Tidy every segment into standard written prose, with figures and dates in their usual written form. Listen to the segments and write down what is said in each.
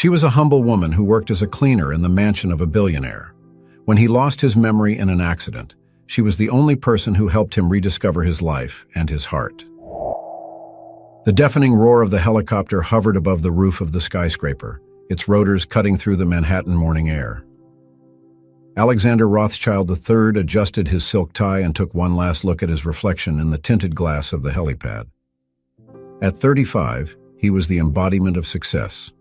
She was a humble woman who worked as a cleaner in the mansion of a billionaire. When he lost his memory in an accident, she was the only person who helped him rediscover his life and his heart. The deafening roar of the helicopter hovered above the roof of the skyscraper, its rotors cutting through the Manhattan morning air. Alexander Rothschild III adjusted his silk tie and took one last look at his reflection in the tinted glass of the helipad. At 35, he was the embodiment of success.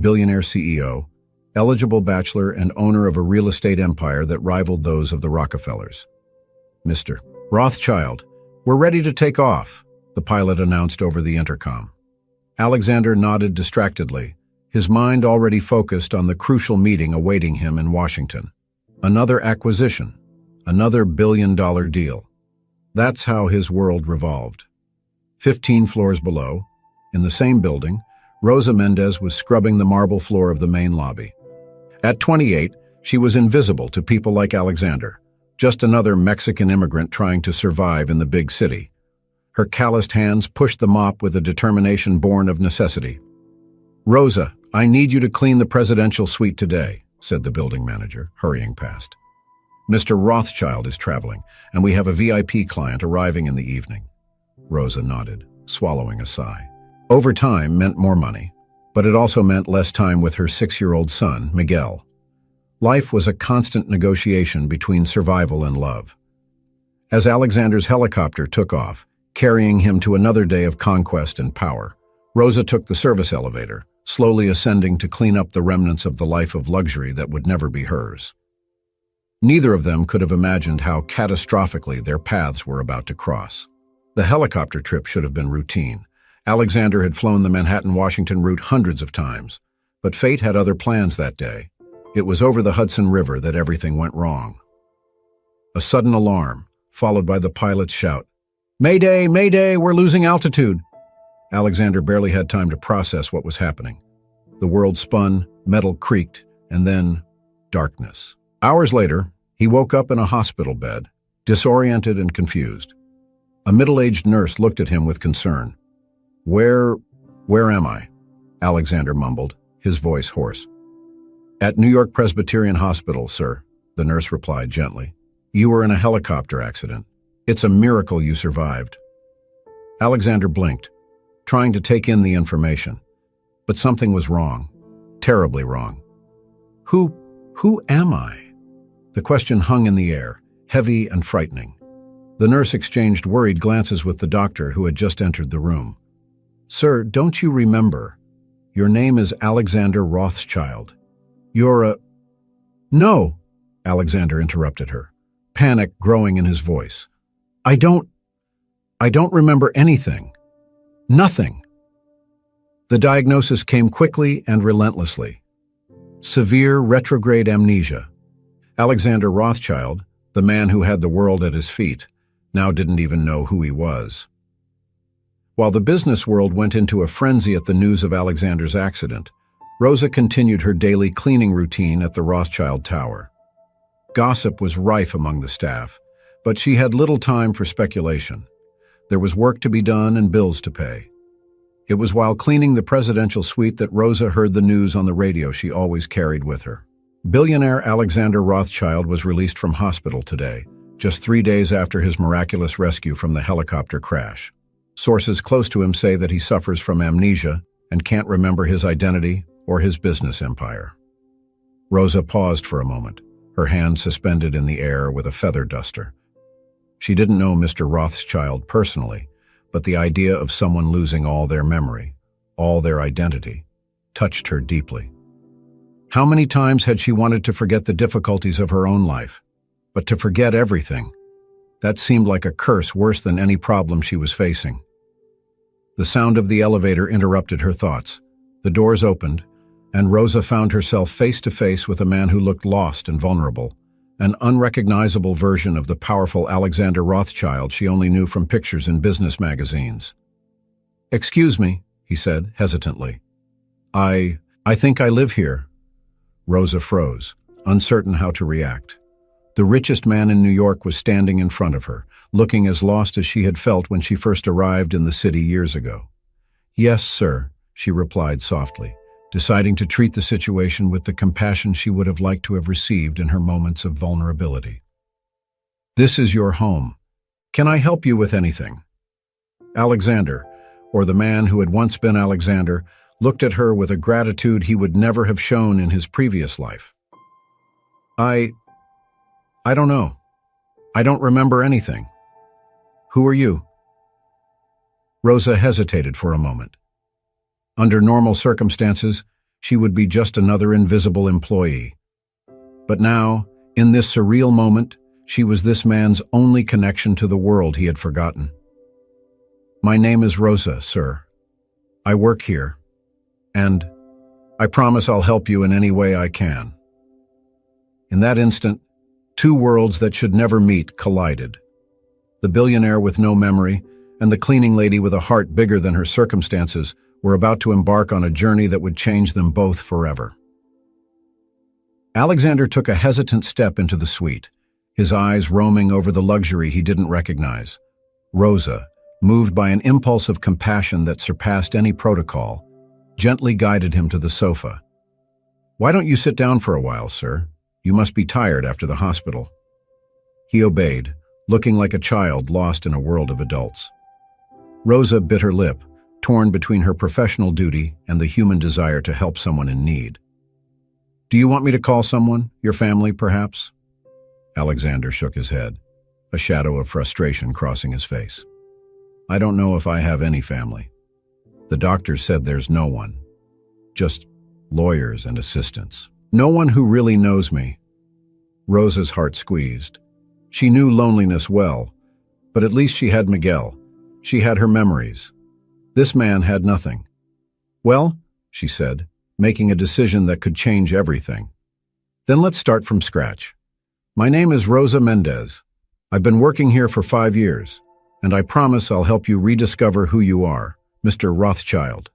Billionaire CEO, eligible bachelor, and owner of a real estate empire that rivaled those of the Rockefellers. Mr. Rothschild, we're ready to take off, the pilot announced over the intercom. Alexander nodded distractedly, his mind already focused on the crucial meeting awaiting him in Washington. Another acquisition, another billion-dollar deal. That's how his world revolved. 15 floors below, in the same building, Rosa Mendez was scrubbing the marble floor of the main lobby. At 28, she was invisible to people like Alexander, just another Mexican immigrant trying to survive in the big city. Her calloused hands pushed the mop with a determination born of necessity. "Rosa, I need you to clean the presidential suite today," said the building manager, hurrying past. "Mr. Rothschild is traveling, and we have a VIP client arriving in the evening." Rosa nodded, swallowing a sigh. Overtime meant more money, but it also meant less time with her 6-year-old son, Miguel. Life was a constant negotiation between survival and love. As Alexander's helicopter took off, carrying him to another day of conquest and power, Rosa took the service elevator, slowly ascending to clean up the remnants of the life of luxury that would never be hers. Neither of them could have imagined how catastrophically their paths were about to cross. The helicopter trip should have been routine. Alexander had flown the Manhattan-Washington route hundreds of times, but fate had other plans that day. It was over the Hudson River that everything went wrong. A sudden alarm, followed by the pilot's shout, "Mayday, Mayday, we're losing altitude!" Alexander barely had time to process what was happening. The world spun, metal creaked, and then darkness. Hours later, he woke up in a hospital bed, disoriented and confused. A middle-aged nurse looked at him with concern. Where am I?" Alexander mumbled, his voice hoarse. "At New York Presbyterian Hospital, sir," the nurse replied gently. "You were in a helicopter accident. It's a miracle you survived." Alexander blinked, trying to take in the information. But something was wrong, terribly wrong. Who am I?" The question hung in the air, heavy and frightening. The nurse exchanged worried glances with the doctor who had just entered the room. "Sir, don't you remember? Your name is Alexander Rothschild. You're a—" "No," Alexander interrupted her, panic growing in his voice. I don't remember anything. Nothing." The diagnosis came quickly and relentlessly. Severe retrograde amnesia. Alexander Rothschild, the man who had the world at his feet, now didn't even know who he was. While the business world went into a frenzy at the news of Alexander's accident, Rosa continued her daily cleaning routine at the Rothschild Tower. Gossip was rife among the staff, but she had little time for speculation. There was work to be done and bills to pay. It was while cleaning the presidential suite that Rosa heard the news on the radio she always carried with her. Billionaire Alexander Rothschild was released from hospital today, just 3 days after his miraculous rescue from the helicopter crash. Sources close to him say that he suffers from amnesia and can't remember his identity or his business empire. Rosa paused for a moment, her hand suspended in the air with a feather duster. She didn't know Mr. Rothschild personally, but the idea of someone losing all their memory, all their identity, touched her deeply. How many times had she wanted to forget the difficulties of her own life? But to forget everything, that seemed like a curse worse than any problem she was facing. The sound of the elevator interrupted her thoughts. The doors opened, and Rosa found herself face to face with a man who looked lost and vulnerable, an unrecognizable version of the powerful Alexander Rothschild she only knew from pictures in business magazines. "Excuse me," he said, hesitantly. I think I live here." Rosa froze, uncertain how to react. The richest man in New York was standing in front of her, looking as lost as she had felt when she first arrived in the city years ago. "Yes, sir," she replied softly, deciding to treat the situation with the compassion she would have liked to have received in her moments of vulnerability. "This is your home. Can I help you with anything?" Alexander, or the man who had once been Alexander, looked at her with a gratitude he would never have shown in his previous life. I don't know. I don't remember anything. Who are you?" Rosa hesitated for a moment. Under normal circumstances, she would be just another invisible employee. But now, in this surreal moment, she was this man's only connection to the world he had forgotten. "My name is Rosa, sir. I work here. And I promise I'll help you in any way I can." In that instant, two worlds that should never meet collided. The billionaire with no memory and the cleaning lady with a heart bigger than her circumstances were about to embark on a journey that would change them both forever. Alexander took a hesitant step into the suite, his eyes roaming over the luxury he didn't recognize. Rosa, moved by an impulse of compassion that surpassed any protocol, gently guided him to the sofa. "Why don't you sit down for a while, sir? You must be tired after the hospital." He obeyed, looking like a child lost in a world of adults. Rosa bit her lip, torn between her professional duty and the human desire to help someone in need. "Do you want me to call someone? Your family, perhaps?" Alexander shook his head, a shadow of frustration crossing his face. "I don't know if I have any family. The doctor said there's no one. Just lawyers and assistants. No one who really knows me." Rosa's heart squeezed. She knew loneliness well, but at least she had Miguel. She had her memories. This man had nothing. "Well," she said, making a decision that could change everything. "Then let's start from scratch. My name is Rosa Mendez. I've been working here for 5 years, and I promise I'll help you rediscover who you are, Mr. Rothschild."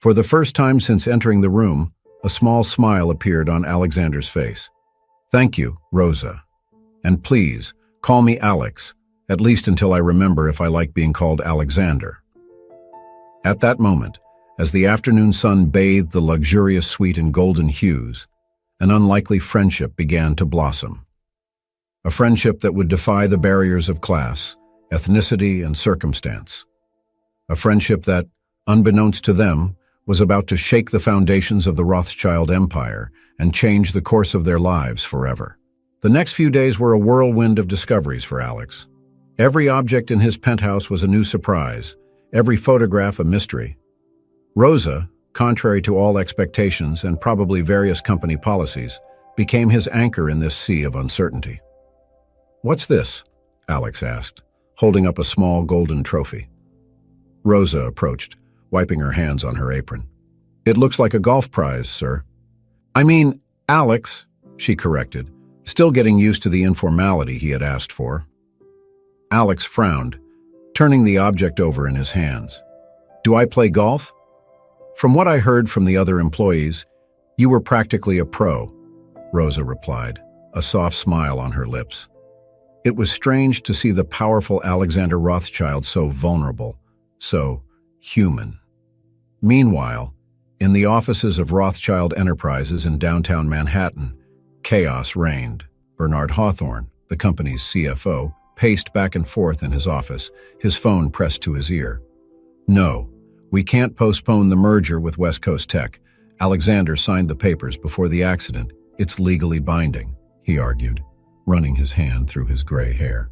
For the first time since entering the room, a small smile appeared on Alexander's face. "Thank you, Rosa. And please, call me Alex, at least until I remember if I like being called Alexander." At that moment, as the afternoon sun bathed the luxurious suite in golden hues, an unlikely friendship began to blossom. A friendship that would defy the barriers of class, ethnicity, and circumstance. A friendship that, unbeknownst to them, was about to shake the foundations of the Rothschild empire and change the course of their lives forever. The next few days were a whirlwind of discoveries for Alex. Every object in his penthouse was a new surprise, every photograph a mystery. Rosa, contrary to all expectations and probably various company policies, became his anchor in this sea of uncertainty. "What's this?" Alex asked, holding up a small golden trophy. Rosa approached, wiping her hands on her apron. "It looks like a golf prize, sir." "I mean, Alex," she corrected, still getting used to the informality he had asked for. Alex frowned, turning the object over in his hands. "Do I play golf?" "From what I heard from the other employees, you were practically a pro," Rosa replied, a soft smile on her lips. It was strange to see the powerful Alexander Rothschild so vulnerable, so human. Meanwhile, in the offices of Rothschild Enterprises in downtown Manhattan, chaos reigned. Bernard Hawthorne, the company's CFO, paced back and forth in his office, his phone pressed to his ear. "No, we can't postpone the merger with West Coast Tech. Alexander signed the papers before the accident. It's legally binding," he argued, running his hand through his gray hair.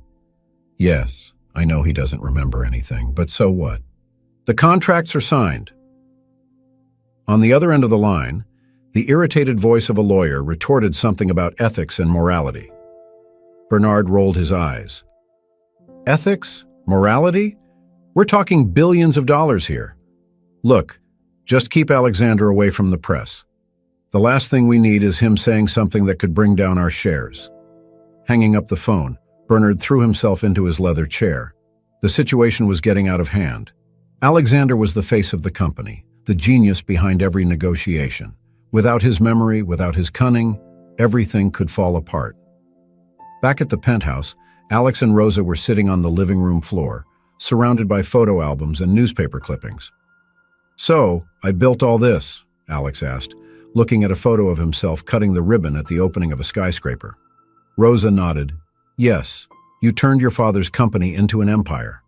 "Yes, I know he doesn't remember anything, but so what? The contracts are signed." On the other end of the line, the irritated voice of a lawyer retorted something about ethics and morality. Bernard rolled his eyes. "Ethics? Morality? We're talking billions of dollars here. Look, just keep Alexander away from the press. The last thing we need is him saying something that could bring down our shares." Hanging up the phone, Bernard threw himself into his leather chair. The situation was getting out of hand. Alexander was the face of the company, the genius behind every negotiation. Without his memory, without his cunning, everything could fall apart. Back at the penthouse, Alex and Rosa were sitting on the living room floor, surrounded by photo albums and newspaper clippings. "So, I built all this?" Alex asked, looking at a photo of himself cutting the ribbon at the opening of a skyscraper. Rosa nodded. "Yes, you turned your father's company into an empire.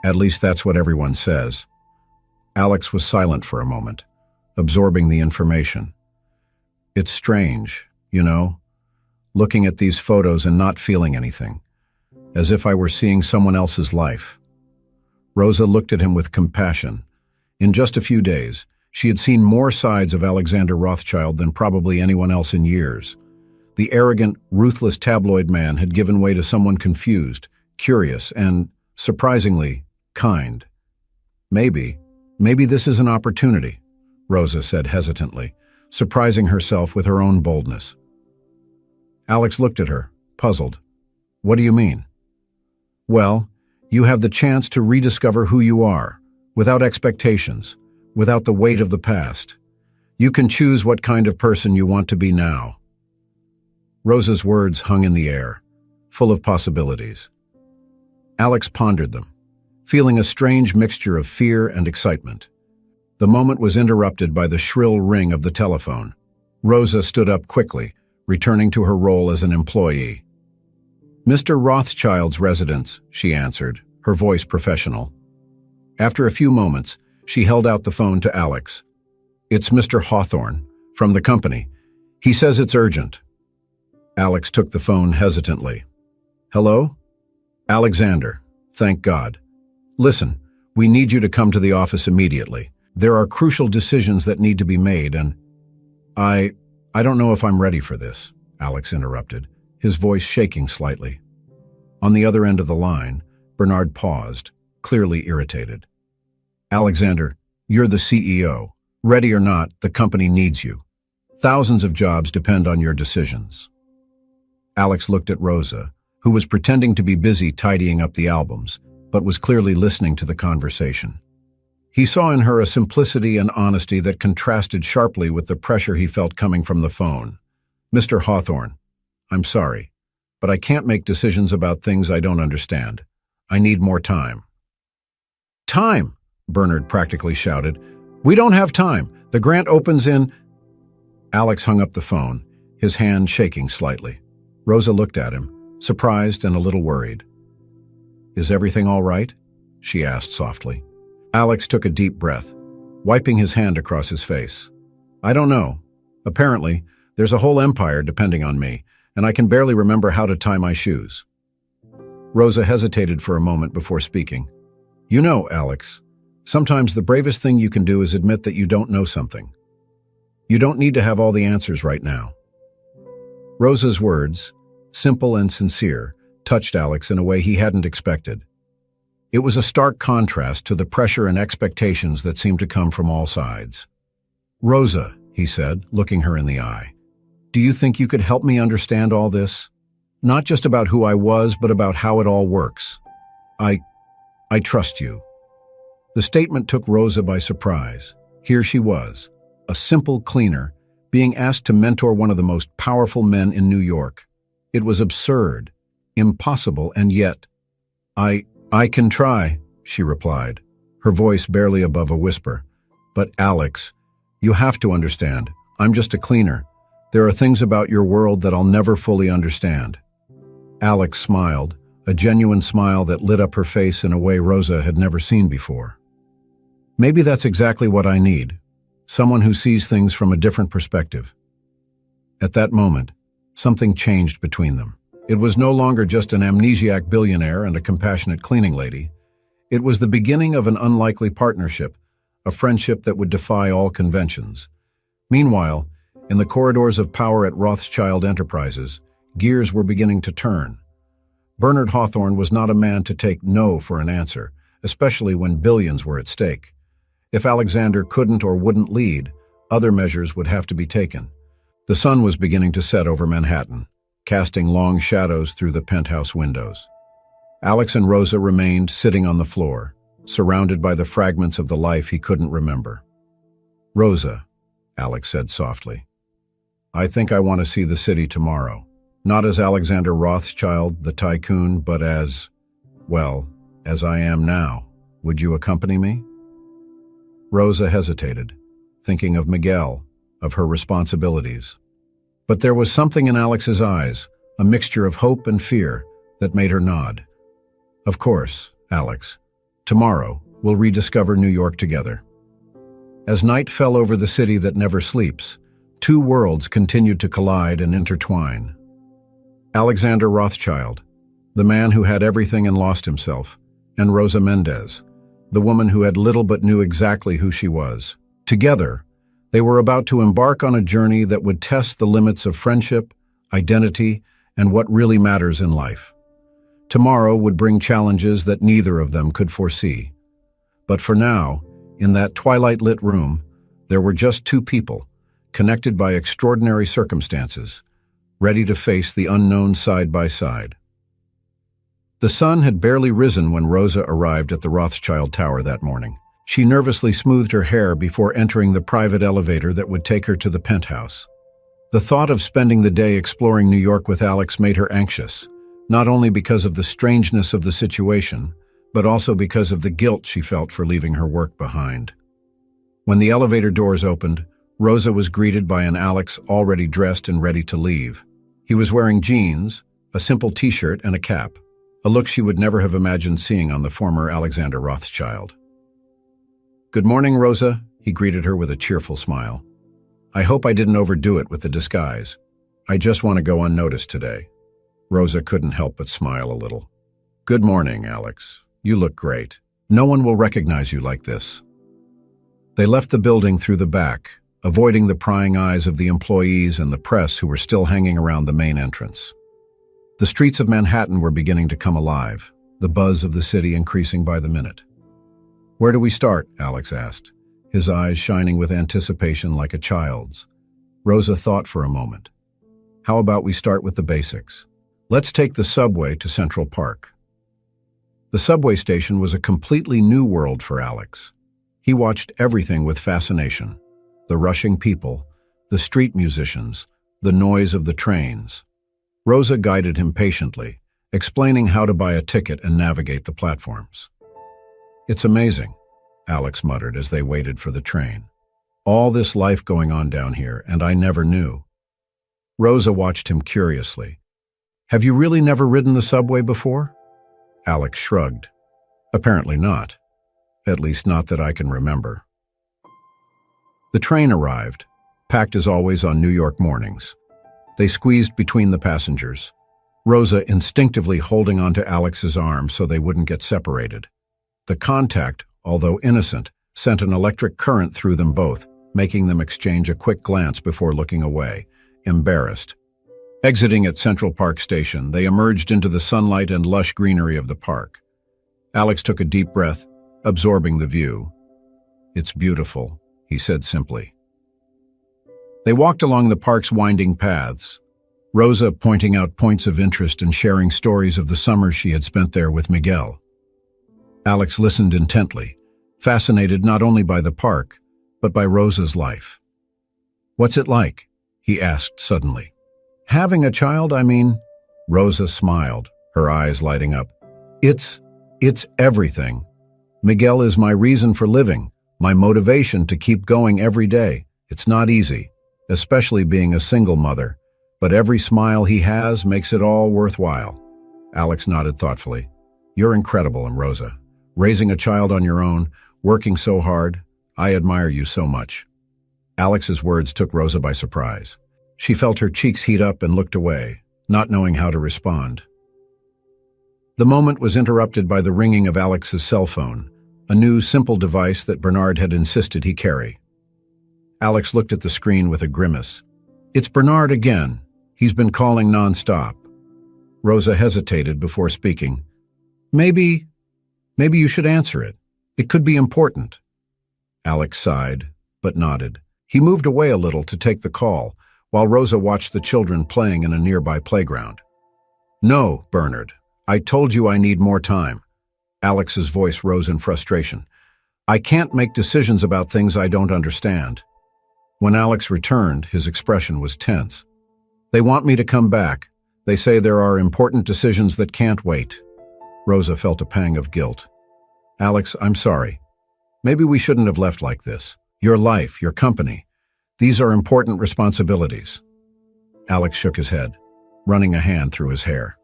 At least that's what everyone says." Alex was silent for a moment, absorbing the information. "It's strange, you know, looking at these photos and not feeling anything, as if I were seeing someone else's life." Rosa looked at him with compassion. In just a few days, she had seen more sides of Alexander Rothschild than probably anyone else in years. The arrogant, ruthless tabloid man had given way to someone confused, curious, and, surprisingly, kind. Maybe this is an opportunity," Rosa said hesitantly, surprising herself with her own boldness. Alex looked at her, puzzled. "What do you mean?" "Well, you have the chance to rediscover who you are, without expectations, without the weight of the past. You can choose what kind of person you want to be now." Rosa's words hung in the air, full of possibilities. Alex pondered them, feeling a strange mixture of fear and excitement. The moment was interrupted by the shrill ring of the telephone. Rosa stood up quickly, returning to her role as an employee. "Mr. Rothschild's residence," she answered, her voice professional. After a few moments, she held out the phone to Alex. "It's Mr. Hawthorne, from the company. He says it's urgent." Alex took the phone hesitantly. "Hello? Alexander, thank God. Listen, we need you to come to the office immediately. There are crucial decisions that need to be made, and I don't know if I'm ready for this," Alex interrupted, his voice shaking slightly. On the other end of the line, Bernard paused, clearly irritated. "Alexander, you're the CEO. Ready or not, the company needs you. Thousands of jobs depend on your decisions." Alex looked at Rosa, who was pretending to be busy tidying up the albums, but was clearly listening to the conversation. He saw in her a simplicity and honesty that contrasted sharply with the pressure he felt coming from the phone. "Mr. Hawthorne, I'm sorry, but I can't make decisions about things I don't understand. I need more time." "Time!" Bernard practically shouted. "We don't have time. The grant opens in—" Alex hung up the phone, his hand shaking slightly. Rosa looked at him, surprised and a little worried. "Is everything all right?" she asked softly. Alex took a deep breath, wiping his hand across his face. "I don't know. Apparently, there's a whole empire depending on me, and I can barely remember how to tie my shoes." Rosa hesitated for a moment before speaking. "You know, Alex, sometimes the bravest thing you can do is admit that you don't know something. You don't need to have all the answers right now." Rosa's words, simple and sincere, touched Alex in a way he hadn't expected. It was a stark contrast to the pressure and expectations that seemed to come from all sides. "Rosa," he said, looking her in the eye, "do you think you could help me understand all this? Not just about who I was, but about how it all works. I trust you." The statement took Rosa by surprise. Here she was, a simple cleaner, being asked to mentor one of the most powerful men in New York. It was absurd, impossible, and yet, I can try," she replied, her voice barely above a whisper. "But Alex, you have to understand, I'm just a cleaner. There are things about your world that I'll never fully understand." Alex smiled, a genuine smile that lit up her face in a way Rosa had never seen before. "Maybe that's exactly what I need, someone who sees things from a different perspective." At that moment, something changed between them. It was no longer just an amnesiac billionaire and a compassionate cleaning lady. It was the beginning of an unlikely partnership, a friendship that would defy all conventions. Meanwhile, in the corridors of power at Rothschild Enterprises, gears were beginning to turn. Bernard Hawthorne was not a man to take no for an answer, especially when billions were at stake. If Alexander couldn't or wouldn't lead, other measures would have to be taken. The sun was beginning to set over Manhattan, casting long shadows through the penthouse windows. Alex and Rosa remained sitting on the floor, surrounded by the fragments of the life he couldn't remember. "Rosa," Alex said softly, "I think I want to see the city tomorrow. Not as Alexander Rothschild, the tycoon, but as I am now. Would you accompany me?" Rosa hesitated, thinking of Miguel, of her responsibilities. But there was something in Alex's eyes, a mixture of hope and fear, that made her nod. Of course, Alex. Tomorrow, we'll rediscover New York together. As night fell over the city that never sleeps, two worlds continued to collide and intertwine. Alexander Rothschild, the man who had everything and lost himself, and Rosa Mendez, the woman who had little but knew exactly who she was. Together, they were about to embark on a journey that would test the limits of friendship, identity, and what really matters in life. Tomorrow would bring challenges that neither of them could foresee. But for now, in that twilight-lit room, there were just two people, connected by extraordinary circumstances, ready to face the unknown side by side. The sun had barely risen when Rosa arrived at the Rothschild Tower that morning. She nervously smoothed her hair before entering the private elevator that would take her to the penthouse. The thought of spending the day exploring New York with Alex made her anxious, not only because of the strangeness of the situation, but also because of the guilt she felt for leaving her work behind. When the elevator doors opened, Rosa was greeted by an Alex already dressed and ready to leave. He was wearing jeans, a simple t-shirt, and a cap, a look she would never have imagined seeing on the former Alexander Rothschild. "Good morning, Rosa," he greeted her with a cheerful smile. "I hope I didn't overdo it with the disguise. I just want to go unnoticed today." Rosa couldn't help but smile a little. "Good morning, Alex. You look great. No one will recognize you like this." They left the building through the back, avoiding the prying eyes of the employees and the press who were still hanging around the main entrance. The streets of Manhattan were beginning to come alive, the buzz of the city increasing by the minute. "Where do we start?" Alex asked, his eyes shining with anticipation like a child's. Rosa thought for a moment. "How about we start with the basics? Let's take the subway to Central Park." The subway station was a completely new world for Alex. He watched everything with fascination. The rushing people, the street musicians, the noise of the trains. Rosa guided him patiently, explaining how to buy a ticket and navigate the platforms. "It's amazing," Alex muttered as they waited for the train. "All this life going on down here, and I never knew." Rosa watched him curiously. "Have you really never ridden the subway before?" Alex shrugged. "Apparently not. At least not that I can remember." The train arrived, packed as always on New York mornings. They squeezed between the passengers, Rosa instinctively holding onto Alex's arm so they wouldn't get separated. The contact, although innocent, sent an electric current through them both, making them exchange a quick glance before looking away, embarrassed. Exiting at Central Park Station, they emerged into the sunlight and lush greenery of the park. Alex took a deep breath, absorbing the view. "It's beautiful," he said simply. They walked along the park's winding paths, Rosa pointing out points of interest and sharing stories of the summers she had spent there with Miguel. Alex listened intently, fascinated not only by the park, but by Rosa's life. "What's it like?" he asked suddenly. "Having a child, I mean?" Rosa smiled, her eyes lighting up. It's everything. Miguel is my reason for living, my motivation to keep going every day. It's not easy, especially being a single mother, but every smile he has makes it all worthwhile." Alex nodded thoughtfully. "You're incredible, Rosa. Raising a child on your own, working so hard, I admire you so much." Alex's words took Rosa by surprise. She felt her cheeks heat up and looked away, not knowing how to respond. The moment was interrupted by the ringing of Alex's cell phone, a new, simple device that Bernard had insisted he carry. Alex looked at the screen with a grimace. "It's Bernard again. He's been calling nonstop." Rosa hesitated before speaking. Maybe you should answer it. It could be important." Alex sighed, but nodded. He moved away a little to take the call, while Rosa watched the children playing in a nearby playground. "No, Bernard. I told you I need more time." Alex's voice rose in frustration. "I can't make decisions about things I don't understand." When Alex returned, his expression was tense. "They want me to come back. They say there are important decisions that can't wait." Rosa felt a pang of guilt. "Alex, I'm sorry. Maybe we shouldn't have left like this. Your life, your company, these are important responsibilities. Alex shook his head, running a hand through his hair.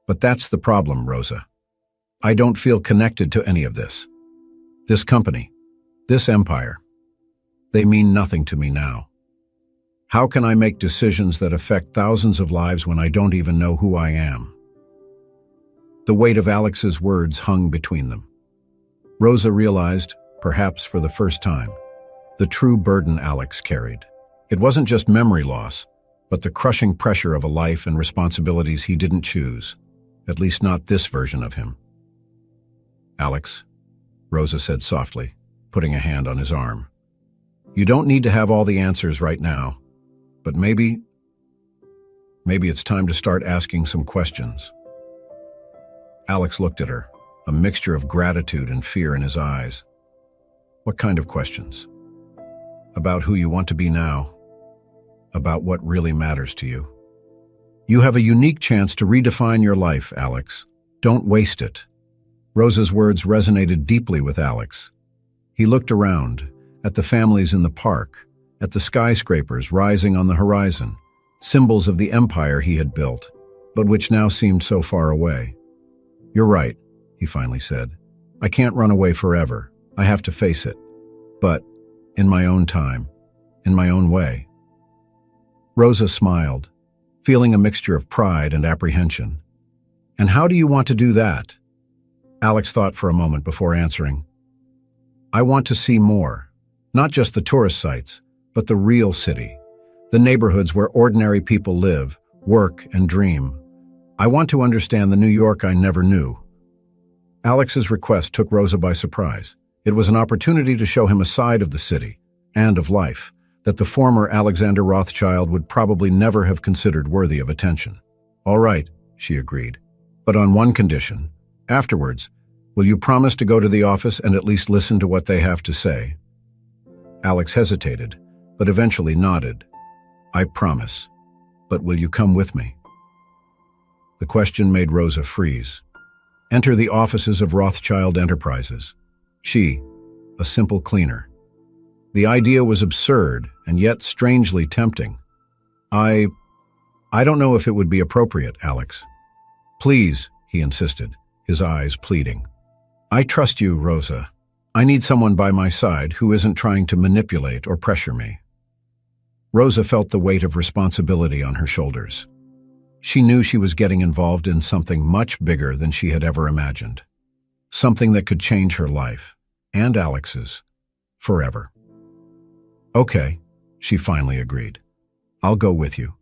But that's the problem, Rosa. I don't feel connected to any of this. This company, this empire, they mean nothing to me now. How can I make decisions that affect thousands of lives when I don't even know who I am? The weight of Alex's words hung between them. Rosa realized, perhaps for the first time, the true burden Alex carried. It wasn't just memory loss, but the crushing pressure of a life and responsibilities he didn't choose, at least not this version of him. Alex, Rosa said softly, putting a hand on his arm. You don't need to have all the answers right now, but maybe it's time to start asking some questions. Alex looked at her, a mixture of gratitude and fear in his eyes. What kind of questions? About who you want to be now. About what really matters to you. You have a unique chance to redefine your life, Alex. Don't waste it. Rosa's words resonated deeply with Alex. He looked around, at the families in the park, at the skyscrapers rising on the horizon, symbols of the empire he had built, but which now seemed so far away. You're right, he finally said. I can't run away forever. I have to face it. But, in my own time, in my own way. Rosa smiled, feeling a mixture of pride and apprehension. And how do you want to do that? Alex thought for a moment before answering. I want to see more, not just the tourist sites, but the real city, the neighborhoods where ordinary people live, work, and dream. I want to understand the New York I never knew. Alex's request took Rosa by surprise. It was an opportunity to show him a side of the city, and of life, that the former Alexander Rothschild would probably never have considered worthy of attention. All right, she agreed, but on one condition. Afterwards, will you promise to go to the office and at least listen to what they have to say? Alex hesitated, but eventually nodded. I promise, but will you come with me? The question made Rosa freeze. Enter the offices of Rothschild Enterprises. She, a simple cleaner. The idea was absurd and yet strangely tempting. I don't know if it would be appropriate, Alex. Please, he insisted, his eyes pleading. I trust you, Rosa. I need someone by my side who isn't trying to manipulate or pressure me. Rosa felt the weight of responsibility on her shoulders. She knew she was getting involved in something much bigger than she had ever imagined. Something that could change her life, and Alex's, forever. Okay, she finally agreed. I'll go with you.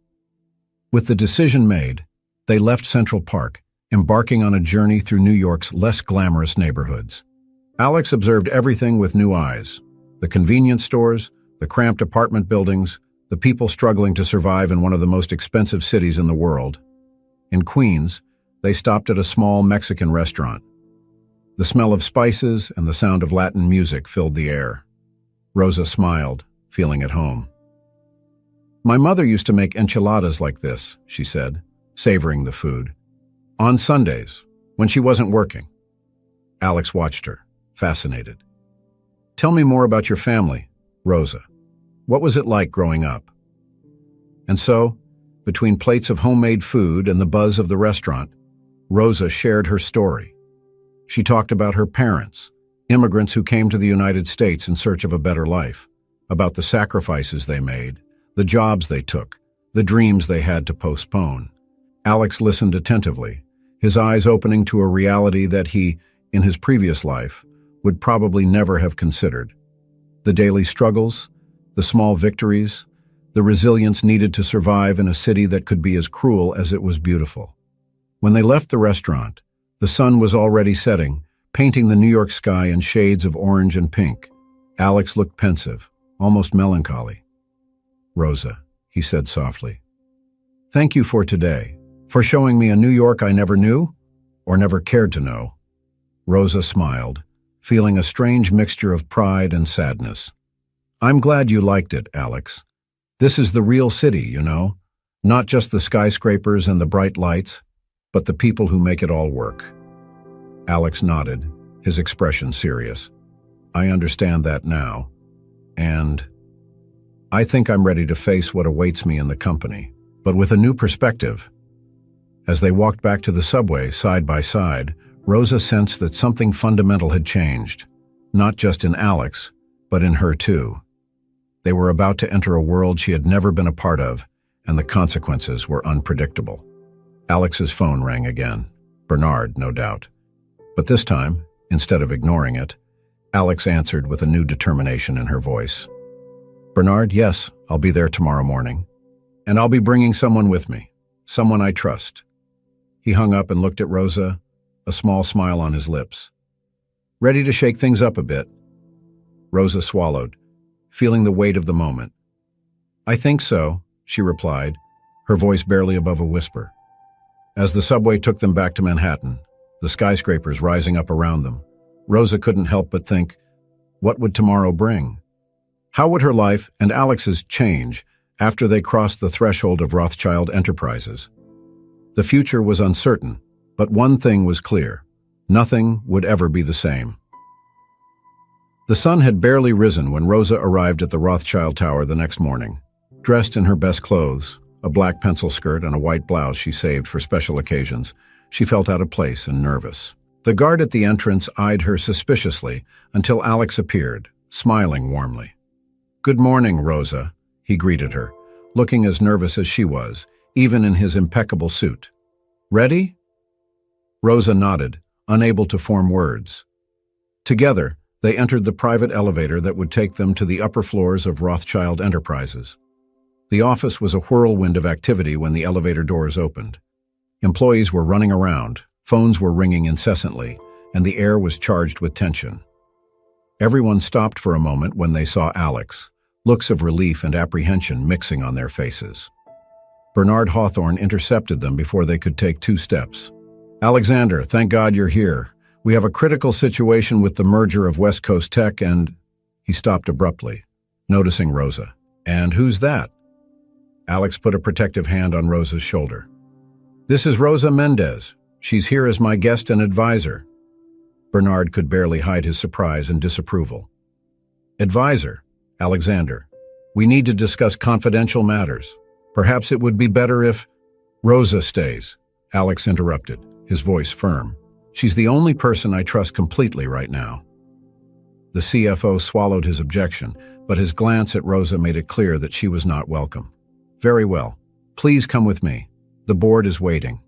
With the decision made, they left Central Park, embarking on a journey through New York's less glamorous neighborhoods. Alex observed everything with new eyes. The convenience stores, the cramped apartment buildings, the people struggling to survive in one of the most expensive cities in the world. In Queens, they stopped at a small Mexican restaurant. The smell of spices and the sound of Latin music filled the air. Rosa smiled, feeling at home. My mother used to make enchiladas like this, she said, savoring the food. On Sundays, when she wasn't working. Alex watched her, fascinated. Tell me more about your family, Rosa. What was it like growing up? And so, between plates of homemade food and the buzz of the restaurant, Rosa shared her story. She talked about her parents, immigrants who came to the United States in search of a better life, about the sacrifices they made, the jobs they took, the dreams they had to postpone. Alex listened attentively, his eyes opening to a reality that he, in his previous life, would probably never have considered. The daily struggles, the small victories, the resilience needed to survive in a city that could be as cruel as it was beautiful. When they left the restaurant, the sun was already setting, painting the New York sky in shades of orange and pink. Alex looked pensive, almost melancholy. Rosa, he said softly, thank you for today, for showing me a New York I never knew, or never cared to know. Rosa smiled, feeling a strange mixture of pride and sadness. I'm glad you liked it, Alex. This is the real city, you know, not just the skyscrapers and the bright lights, but the people who make it all work. Alex nodded, his expression serious. I understand that now, and I think I'm ready to face what awaits me in the company, but with a new perspective. As they walked back to the subway side by side, Rosa sensed that something fundamental had changed, not just in Alex, but in her too. They were about to enter a world she had never been a part of, and the consequences were unpredictable. Alex's phone rang again. Bernard, no doubt. But this time, instead of ignoring it, Alex answered with a new determination in her voice. Bernard, yes, I'll be there tomorrow morning. And I'll be bringing someone with me, someone I trust. He hung up and looked at Rosa, a small smile on his lips. Ready to shake things up a bit? Rosa swallowed, feeling the weight of the moment. I think so, she replied, her voice barely above a whisper. As the subway took them back to Manhattan, the skyscrapers rising up around them, Rosa couldn't help but think, what would tomorrow bring? How would her life and Alex's change after they crossed the threshold of Rothschild Enterprises? The future was uncertain, but one thing was clear. Nothing would ever be the same. The sun had barely risen when Rosa arrived at the Rothschild Tower the next morning. Dressed in her best clothes, a black pencil skirt and a white blouse she saved for special occasions, she felt out of place and nervous. The guard at the entrance eyed her suspiciously until Alex appeared, smiling warmly. Good morning, Rosa, he greeted her, looking as nervous as she was, even in his impeccable suit. Ready? Rosa nodded, unable to form words. Together, they entered the private elevator that would take them to the upper floors of Rothschild Enterprises. The office was a whirlwind of activity when the elevator doors opened. Employees were running around, phones were ringing incessantly, and the air was charged with tension. Everyone stopped for a moment when they saw Alex, looks of relief and apprehension mixing on their faces. Bernard Hawthorne intercepted them before they could take 2 steps. Alexander, thank God you're here. We have a critical situation with the merger of West Coast Tech and... He stopped abruptly, noticing Rosa. And who's that? Alex put a protective hand on Rosa's shoulder. This is Rosa Mendez. She's here as my guest and advisor. Bernard could barely hide his surprise and disapproval. Advisor, Alexander, we need to discuss confidential matters. Perhaps it would be better if... Rosa stays, Alex interrupted, his voice firm. She's the only person I trust completely right now. The CFO swallowed his objection, but his glance at Rosa made it clear that she was not welcome. Very well. Please come with me. The board is waiting.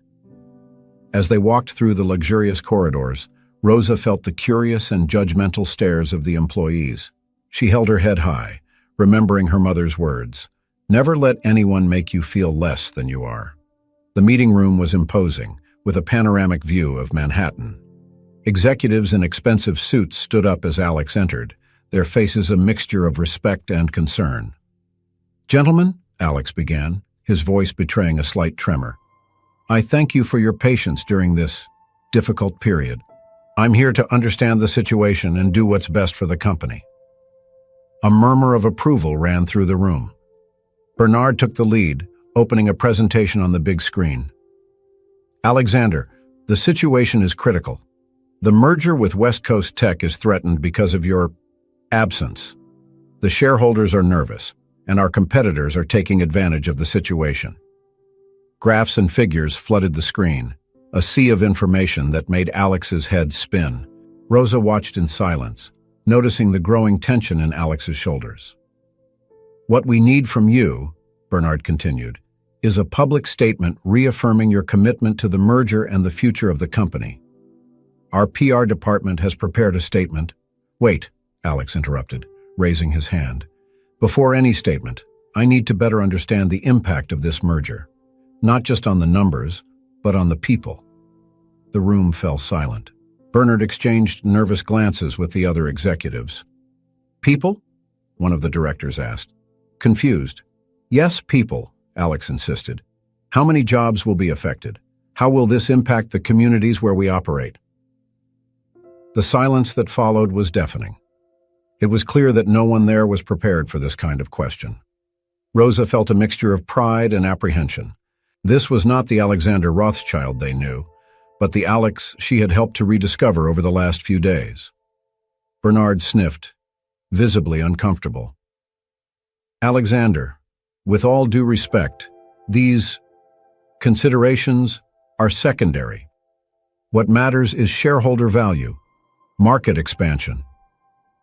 As they walked through the luxurious corridors, Rosa felt the curious and judgmental stares of the employees. She held her head high, remembering her mother's words. Never let anyone make you feel less than you are. The meeting room was imposing, with a panoramic view of Manhattan. Executives in expensive suits stood up as Alex entered, their faces a mixture of respect and concern. Gentlemen, Alex began, his voice betraying a slight tremor. I thank you for your patience during this difficult period. I'm here to understand the situation and do what's best for the company. A murmur of approval ran through the room. Bernard took the lead, opening a presentation on the big screen. Alexander, the situation is critical. The merger with West Coast Tech is threatened because of your absence. The shareholders are nervous, and our competitors are taking advantage of the situation. Graphs and figures flooded the screen, a sea of information that made Alex's head spin. Rosa watched in silence, noticing the growing tension in Alex's shoulders. What we need from you, Bernard continued, is a public statement reaffirming your commitment to the merger and the future of the company. Our PR department has prepared a statement. Wait, Alex interrupted, raising his hand. Before any statement, I need to better understand the impact of this merger, not just on the numbers, but on the people. The room fell silent. Bernard exchanged nervous glances with the other executives. People? One of the directors asked. Confused. Yes, people, Alex insisted. How many jobs will be affected? How will this impact the communities where we operate? The silence that followed was deafening. It was clear that no one there was prepared for this kind of question. Rosa felt a mixture of pride and apprehension. This was not the Alexander Rothschild they knew, but the Alex she had helped to rediscover over the last few days. Bernard sniffed, visibly uncomfortable. Alexander, with all due respect, these considerations are secondary. What matters is shareholder value, market expansion.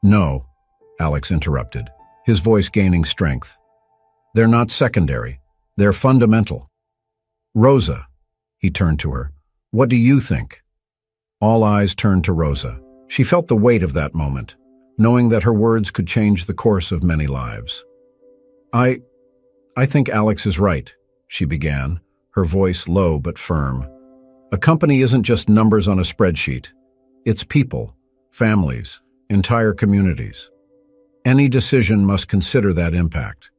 No, Alex interrupted, his voice gaining strength. They're not secondary. They're fundamental. Rosa, he turned to her, what do you think? All eyes turned to Rosa. She felt the weight of that moment, knowing that her words could change the course of many lives. I think Alex is right, she began, her voice low but firm. A company isn't just numbers on a spreadsheet. It's people, families, entire communities. Any decision must consider that impact.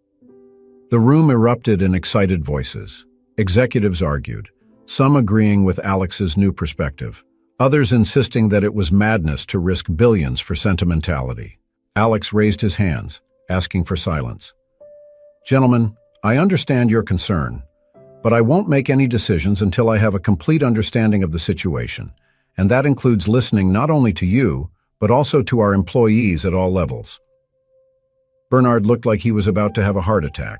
The room erupted in excited voices. Executives argued, some agreeing with Alex's new perspective, others insisting that it was madness to risk billions for sentimentality. Alex raised his hands, asking for silence. Gentlemen, I understand your concern, but I won't make any decisions until I have a complete understanding of the situation, and that includes listening not only to you, but also to our employees at all levels. Bernard looked like he was about to have a heart attack.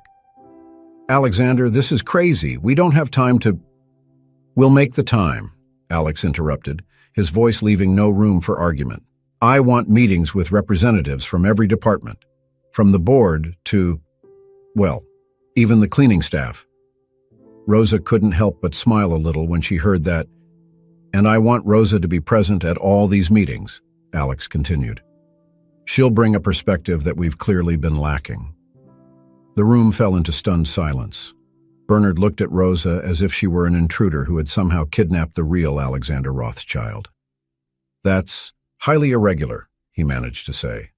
Alexander, this is crazy. We don't have time to... We'll make the time, Alex interrupted, his voice leaving no room for argument. I want meetings with representatives from every department, from the board to, well, even the cleaning staff. Rosa couldn't help but smile a little when she heard that. And I want Rosa to be present at all these meetings, Alex continued. She'll bring a perspective that we've clearly been lacking. The room fell into stunned silence. Bernard looked at Rosa as if she were an intruder who had somehow kidnapped the real Alexander Rothschild. That's highly irregular, he managed to say.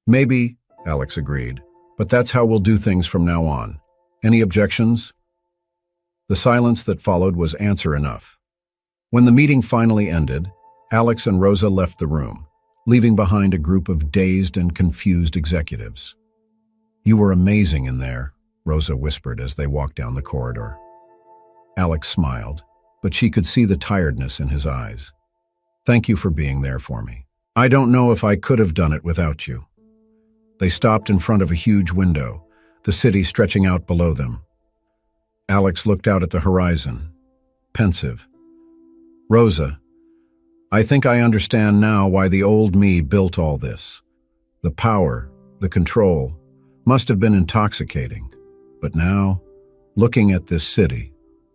Maybe, Alex agreed, but that's how we'll do things from now on. Any objections? The silence that followed was answer enough. When the meeting finally ended, Alex and Rosa left the room, leaving behind a group of dazed and confused executives. You were amazing in there, Rosa whispered as they walked down the corridor. Alex smiled, but she could see the tiredness in his eyes. Thank you for being there for me. I don't know if I could have done it without you. They stopped in front of a huge window, the city stretching out below them. Alex looked out at the horizon, pensive. Rosa, I think I understand now why the old me built all this. The power, the control, must have been intoxicating. But now, looking at this city,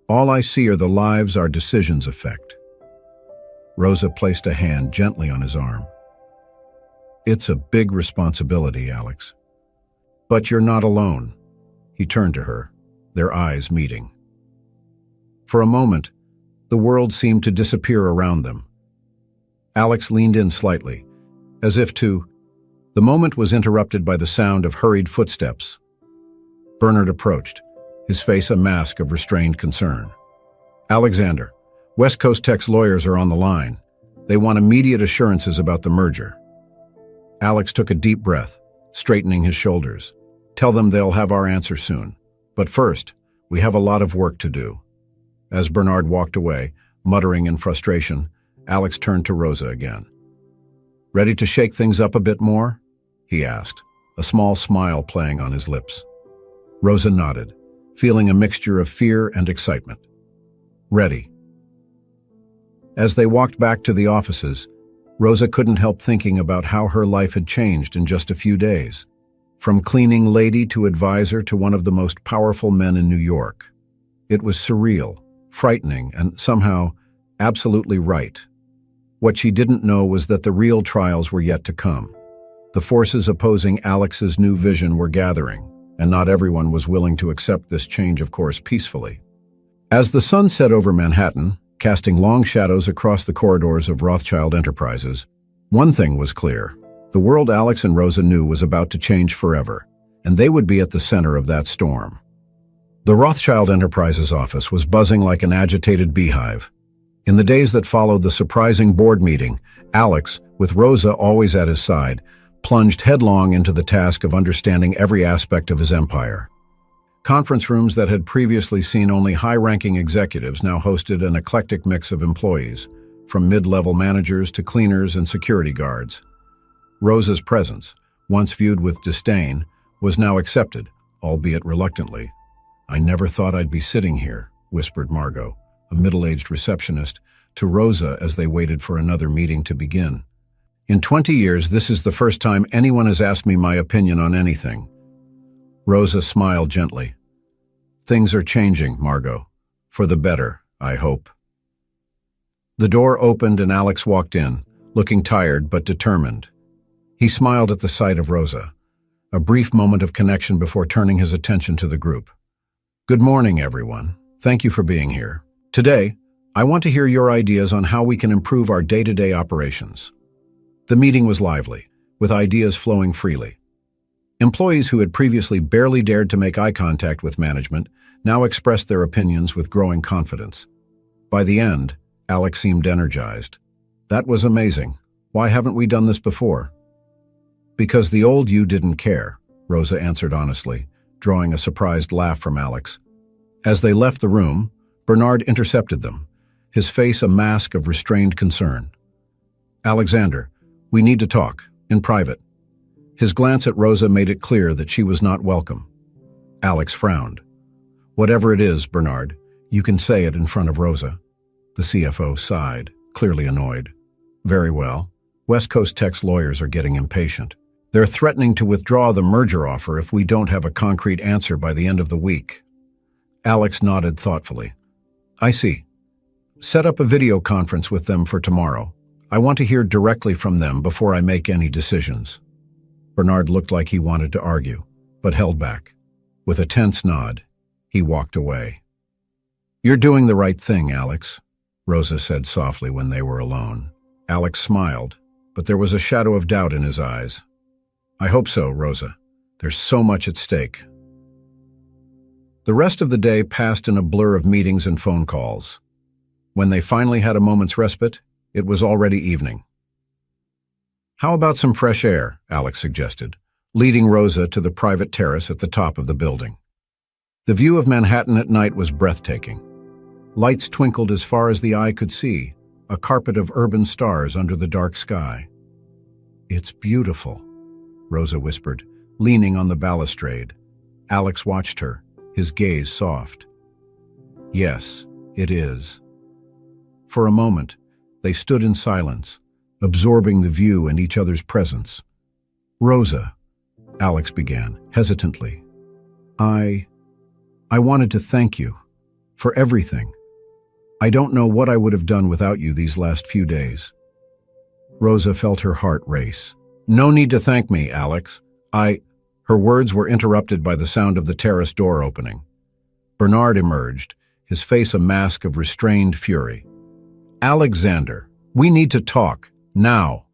all I see are the lives our decisions affect. Rosa placed a hand gently on his arm. It's a big responsibility, Alex. But you're not alone. He turned to her, their eyes meeting. For a moment, the world seemed to disappear around them. Alex leaned in slightly, as if to... The moment was interrupted by the sound of hurried footsteps. Bernard approached, his face a mask of restrained concern. Alexander, West Coast Tech's lawyers are on the line. They want immediate assurances about the merger. Alex took a deep breath, straightening his shoulders. Tell them they'll have our answer soon. But first, we have a lot of work to do. As Bernard walked away, muttering in frustration, Alex turned to Rosa again. Ready to shake things up a bit more? He asked, a small smile playing on his lips. Rosa nodded, feeling a mixture of fear and excitement. Ready. As they walked back to the offices, Rosa couldn't help thinking about how her life had changed in just a few days. From cleaning lady to advisor to one of the most powerful men in New York. It was surreal, frightening, and somehow absolutely right. What she didn't know was that the real trials were yet to come. The forces opposing Alex's new vision were gathering, and not everyone was willing to accept this change of course peacefully. As the sun set over Manhattan, casting long shadows across the corridors of Rothschild Enterprises, one thing was clear. The world Alex and Rosa knew was about to change forever, and they would be at the center of that storm. The Rothschild Enterprises office was buzzing like an agitated beehive. In the days that followed the surprising board meeting, Alex, with Rosa always at his side, plunged headlong into the task of understanding every aspect of his empire. Conference rooms that had previously seen only high-ranking executives now hosted an eclectic mix of employees, from mid-level managers to cleaners and security guards. Rosa's presence, once viewed with disdain, was now accepted, albeit reluctantly. "I never thought I'd be sitting here," whispered Margot, a middle-aged receptionist, to Rosa as they waited for another meeting to begin. "In 20 years, this is the first time anyone has asked me my opinion on anything." Rosa smiled gently. "Things are changing, Margot. For the better, I hope." The door opened and Alex walked in, looking tired but determined. He smiled at the sight of Rosa, a brief moment of connection before turning his attention to the group. "Good morning, everyone. Thank you for being here. Today, I want to hear your ideas on how we can improve our day-to-day operations." The meeting was lively, with ideas flowing freely. Employees who had previously barely dared to make eye contact with management now expressed their opinions with growing confidence. By the end, Alex seemed energized. "That was amazing. Why haven't we done this before?" "Because the old you didn't care," Rosa answered honestly, drawing a surprised laugh from Alex. As they left the room, Bernard intercepted them, his face a mask of restrained concern. "Alexander, we need to talk, in private." His glance at Rosa made it clear that she was not welcome. Alex frowned. "Whatever it is, Bernard, you can say it in front of Rosa." The CFO sighed, clearly annoyed. "Very well. West Coast Tech's lawyers are getting impatient. They're threatening to withdraw the merger offer if we don't have a concrete answer by the end of the week." Alex nodded thoughtfully. "I see. Set up a video conference with them for tomorrow. I want to hear directly from them before I make any decisions." Bernard looked like he wanted to argue, but held back. With a tense nod, he walked away. "You're doing the right thing, Alex," Rosa said softly when they were alone. Alex smiled, but there was a shadow of doubt in his eyes. "I hope so, Rosa. There's so much at stake." The rest of the day passed in a blur of meetings and phone calls. When they finally had a moment's respite, it was already evening. "How about some fresh air?" Alex suggested, leading Rosa to the private terrace at the top of the building. The view of Manhattan at night was breathtaking. Lights twinkled as far as the eye could see, a carpet of urban stars under the dark sky. "It's beautiful," Rosa whispered, leaning on the balustrade. Alex watched her, his gaze soft. "Yes, it is." For a moment, they stood in silence, absorbing the view and each other's presence. "Rosa," Alex began, hesitantly, I wanted to thank you for everything. I don't know what I would have done without you these last few days." Rosa felt her heart race. "No need to thank me, Alex. Her words were interrupted by the sound of the terrace door opening. Bernard emerged, his face a mask of restrained fury. "Alexander, we need to talk, now."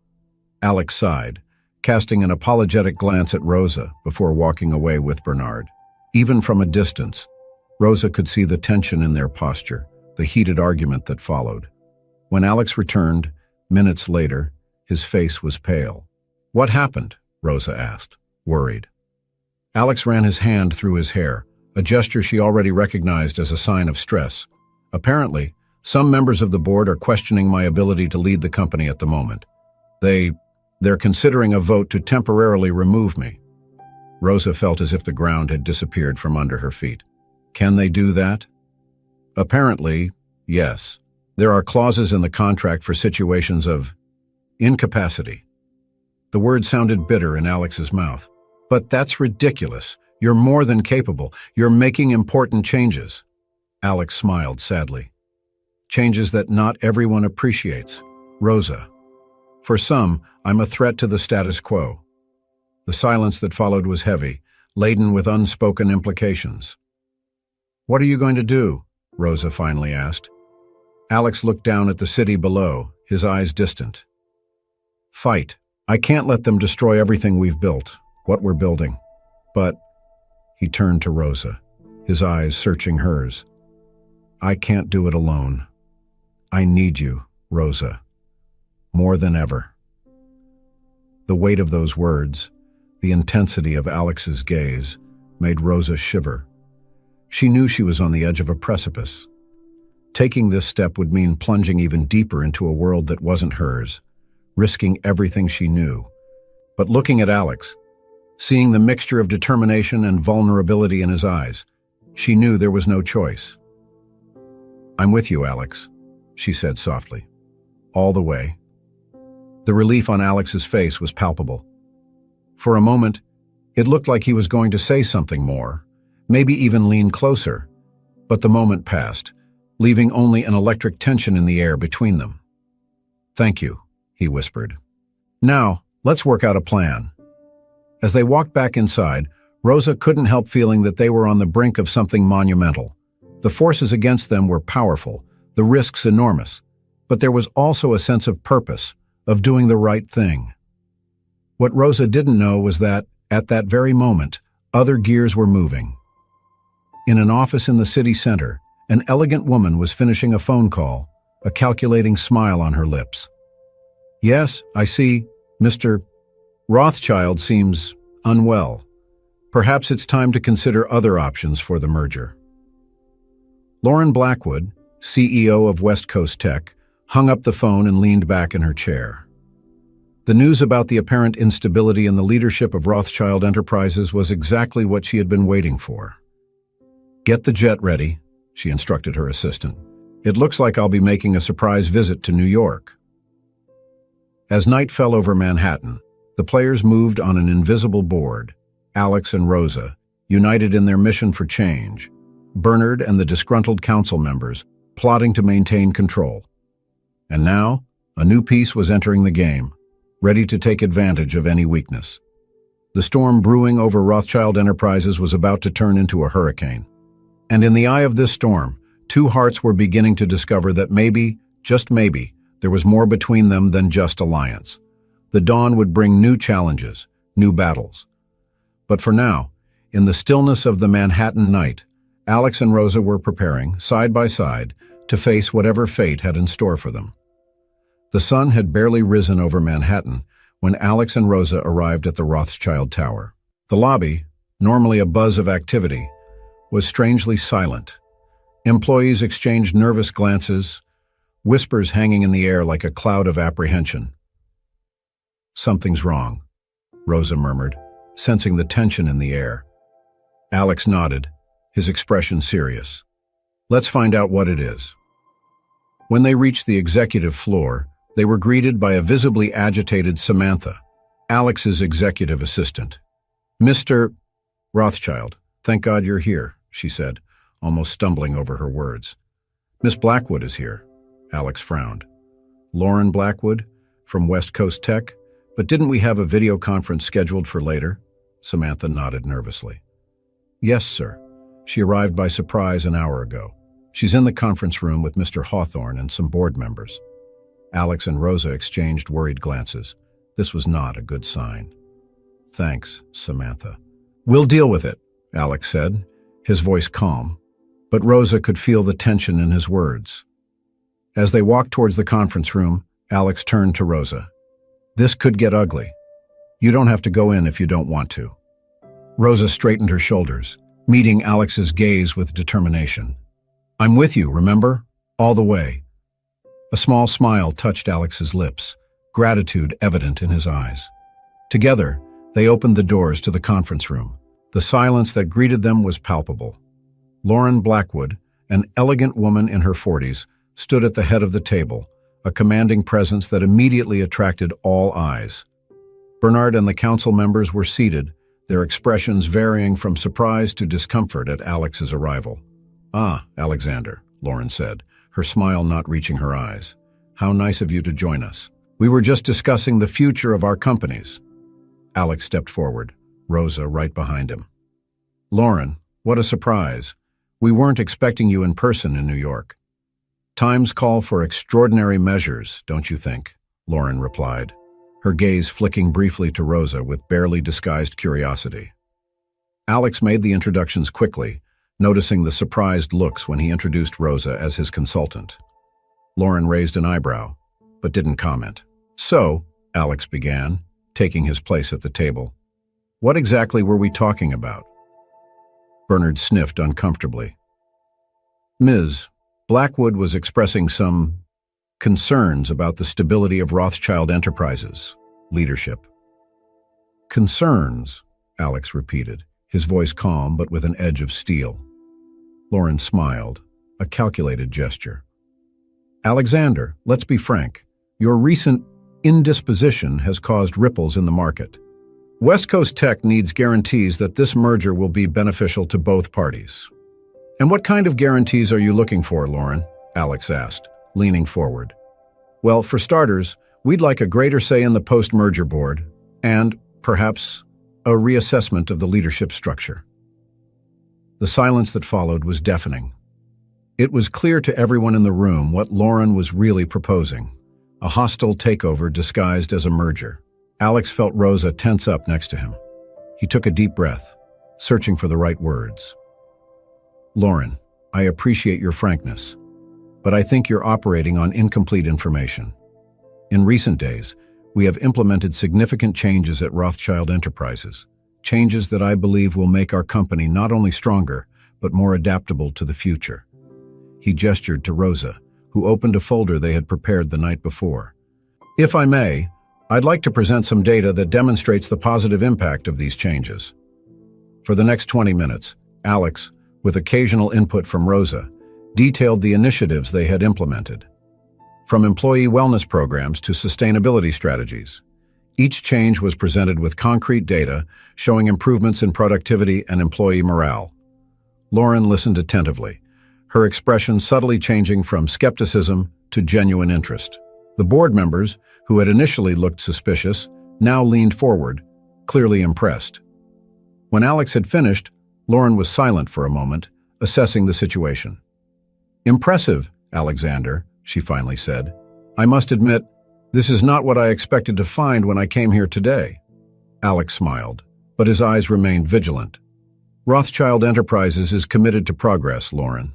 Alex sighed, casting an apologetic glance at Rosa before walking away with Bernard. Even from a distance, Rosa could see the tension in their posture, the heated argument that followed. When Alex returned, minutes later, his face was pale. "What happened?" Rosa asked, worried. Alex ran his hand through his hair, a gesture she already recognized as a sign of stress. "Apparently, some members of the board are questioning my ability to lead the company at the moment. They're considering a vote to temporarily remove me." Rosa felt as if the ground had disappeared from under her feet. "Can they do that?" "Apparently, yes. There are clauses in the contract for situations of incapacity." The word sounded bitter in Alex's mouth. "But that's ridiculous. You're more than capable. You're making important changes." Alex smiled sadly. "Changes that not everyone appreciates, Rosa. For some, I'm a threat to the status quo." The silence that followed was heavy, laden with unspoken implications. "What are you going to do?" Rosa finally asked. Alex looked down at the city below, his eyes distant. "Fight. I can't let them destroy everything we've built, what we're building. But," he turned to Rosa, his eyes searching hers, "I can't do it alone. I need you, Rosa, more than ever." The weight of those words, the intensity of Alex's gaze, made Rosa shiver. She knew she was on the edge of a precipice. Taking this step would mean plunging even deeper into a world that wasn't hers, risking everything she knew. But looking at Alex, seeing the mixture of determination and vulnerability in his eyes, she knew there was no choice. "I'm with you, Alex," she said softly. "All the way." The relief on Alex's face was palpable. For a moment, it looked like he was going to say something more, maybe even lean closer, but the moment passed, leaving only an electric tension in the air between them. "Thank you," he whispered. "Now, let's work out a plan." As they walked back inside, Rosa couldn't help feeling that they were on the brink of something monumental. The forces against them were powerful, the risks enormous, but there was also a sense of purpose, of doing the right thing. What Rosa didn't know was that, at that very moment, other gears were moving. In an office in the city center, an elegant woman was finishing a phone call, a calculating smile on her lips. "Yes, I see. Mr. Rothschild seems unwell. Perhaps it's time to consider other options for the merger." Lauren Blackwood, CEO of West Coast Tech, hung up the phone and leaned back in her chair. The news about the apparent instability in the leadership of Rothschild Enterprises was exactly what she had been waiting for. "Get the jet ready," she instructed her assistant. "It looks like I'll be making a surprise visit to New York." As night fell over Manhattan, the players moved on an invisible board, Alex and Rosa, united in their mission for change, Bernard and the disgruntled council members, plotting to maintain control. And now, a new piece was entering the game, ready to take advantage of any weakness. The storm brewing over Rothschild Enterprises was about to turn into a hurricane. And in the eye of this storm, two hearts were beginning to discover that maybe, just maybe, there was more between them than just alliance. The dawn would bring new challenges, new battles. But for now, in the stillness of the Manhattan night, Alex and Rosa were preparing, side by side, to face whatever fate had in store for them. The sun had barely risen over Manhattan when Alex and Rosa arrived at the Rothschild Tower. The lobby, normally a buzz of activity, was strangely silent. Employees exchanged nervous glances, whispers hanging in the air like a cloud of apprehension. "Something's wrong," Rosa murmured, sensing the tension in the air. Alex nodded, his expression serious. "Let's find out what it is." When they reached the executive floor, they were greeted by a visibly agitated Samantha, Alex's executive assistant. "Mr. Rothschild, thank God you're here," she said, almost stumbling over her words. "Miss Blackwood is here," Alex frowned. "Lauren Blackwood, from West Coast Tech, but didn't we have a video conference scheduled for later?" Samantha nodded nervously. "Yes, sir. She arrived by surprise an hour ago. She's in the conference room with Mr. Hawthorne and some board members." Alex and Rosa exchanged worried glances. This was not a good sign. "Thanks, Samantha." "We'll deal with it," Alex said, his voice calm, but Rosa could feel the tension in his words. As they walked towards the conference room, Alex turned to Rosa. "This could get ugly. You don't have to go in if you don't want to." Rosa straightened her shoulders, meeting Alex's gaze with determination. "I'm with you, remember? All the way." A small smile touched Alex's lips, gratitude evident in his eyes. Together, they opened the doors to the conference room. The silence that greeted them was palpable. Lauren Blackwood, an elegant woman in her 40s, stood at the head of the table, a commanding presence that immediately attracted all eyes. Bernard and the council members were seated, their expressions varying from surprise to discomfort at Alex's arrival. "Ah, Alexander," Lauren said, her smile not reaching her eyes. "How nice of you to join us. We were just discussing the future of our companies." Alex stepped forward, Rosa right behind him. "Lauren, what a surprise. We weren't expecting you in person in New York." "Times call for extraordinary measures, don't you think?" Lauren replied, her gaze flicking briefly to Rosa with barely disguised curiosity. Alex made the introductions quickly, noticing the surprised looks when he introduced Rosa as his consultant. Lauren raised an eyebrow, but didn't comment. "So," Alex began, taking his place at the table, "what exactly were we talking about?" Bernard sniffed uncomfortably. "Ms. Blackwood was expressing some concerns about the stability of Rothschild Enterprises leadership." Concerns, Alex repeated, his voice calm but with an edge of steel. Lauren smiled, a calculated gesture. Alexander, let's be frank. Your recent indisposition has caused ripples in the market. West Coast Tech needs guarantees that this merger will be beneficial to both parties. And what kind of guarantees are you looking for, Lauren? Alex asked, leaning forward. Well, for starters, we'd like a greater say in the post-merger board and, perhaps, a reassessment of the leadership structure. The silence that followed was deafening. It was clear to everyone in the room what Lauren was really proposing, a hostile takeover disguised as a merger. Alex felt Rosa tense up next to him. He took a deep breath, searching for the right words. Lauren, I appreciate your frankness, but I think you're operating on incomplete information. In recent days, we have implemented significant changes at Rothschild Enterprises, changes that I believe will make our company not only stronger, but more adaptable to the future. He gestured to Rosa, who opened a folder they had prepared the night before. If I may, I'd like to present some data that demonstrates the positive impact of these changes. For the next 20 minutes, Alex, with occasional input from Rosa, detailed the initiatives they had implemented. From employee wellness programs to sustainability strategies, each change was presented with concrete data showing improvements in productivity and employee morale. Lauren listened attentively, her expression subtly changing from skepticism to genuine interest. The board members, who had initially looked suspicious, now leaned forward, clearly impressed. When Alex had finished, Lauren was silent for a moment, assessing the situation. Impressive, Alexander, she finally said. I must admit, this is not what I expected to find when I came here today. Alex smiled, but his eyes remained vigilant. Rothschild Enterprises is committed to progress, Lauren.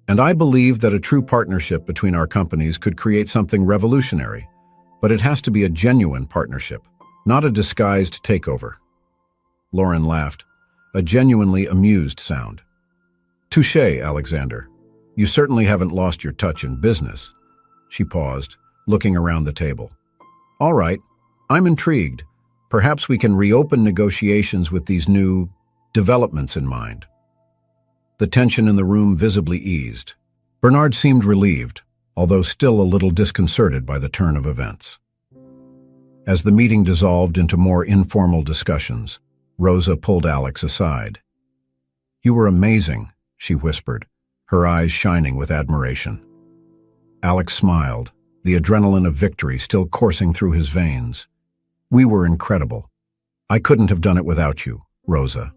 And I believe that a true partnership between our companies could create something revolutionary. But it has to be a genuine partnership, not a disguised takeover. Lauren laughed, a genuinely amused sound. Touché, Alexander. You certainly haven't lost your touch in business. She paused, looking around the table. All right, I'm intrigued. Perhaps we can reopen negotiations with these new developments in mind. The tension in the room visibly eased. Bernard seemed relieved, although still a little disconcerted by the turn of events. As the meeting dissolved into more informal discussions, Rosa pulled Alex aside. You were amazing, she whispered, her eyes shining with admiration. Alex smiled, the adrenaline of victory still coursing through his veins. We were incredible. I couldn't have done it without you, Rosa.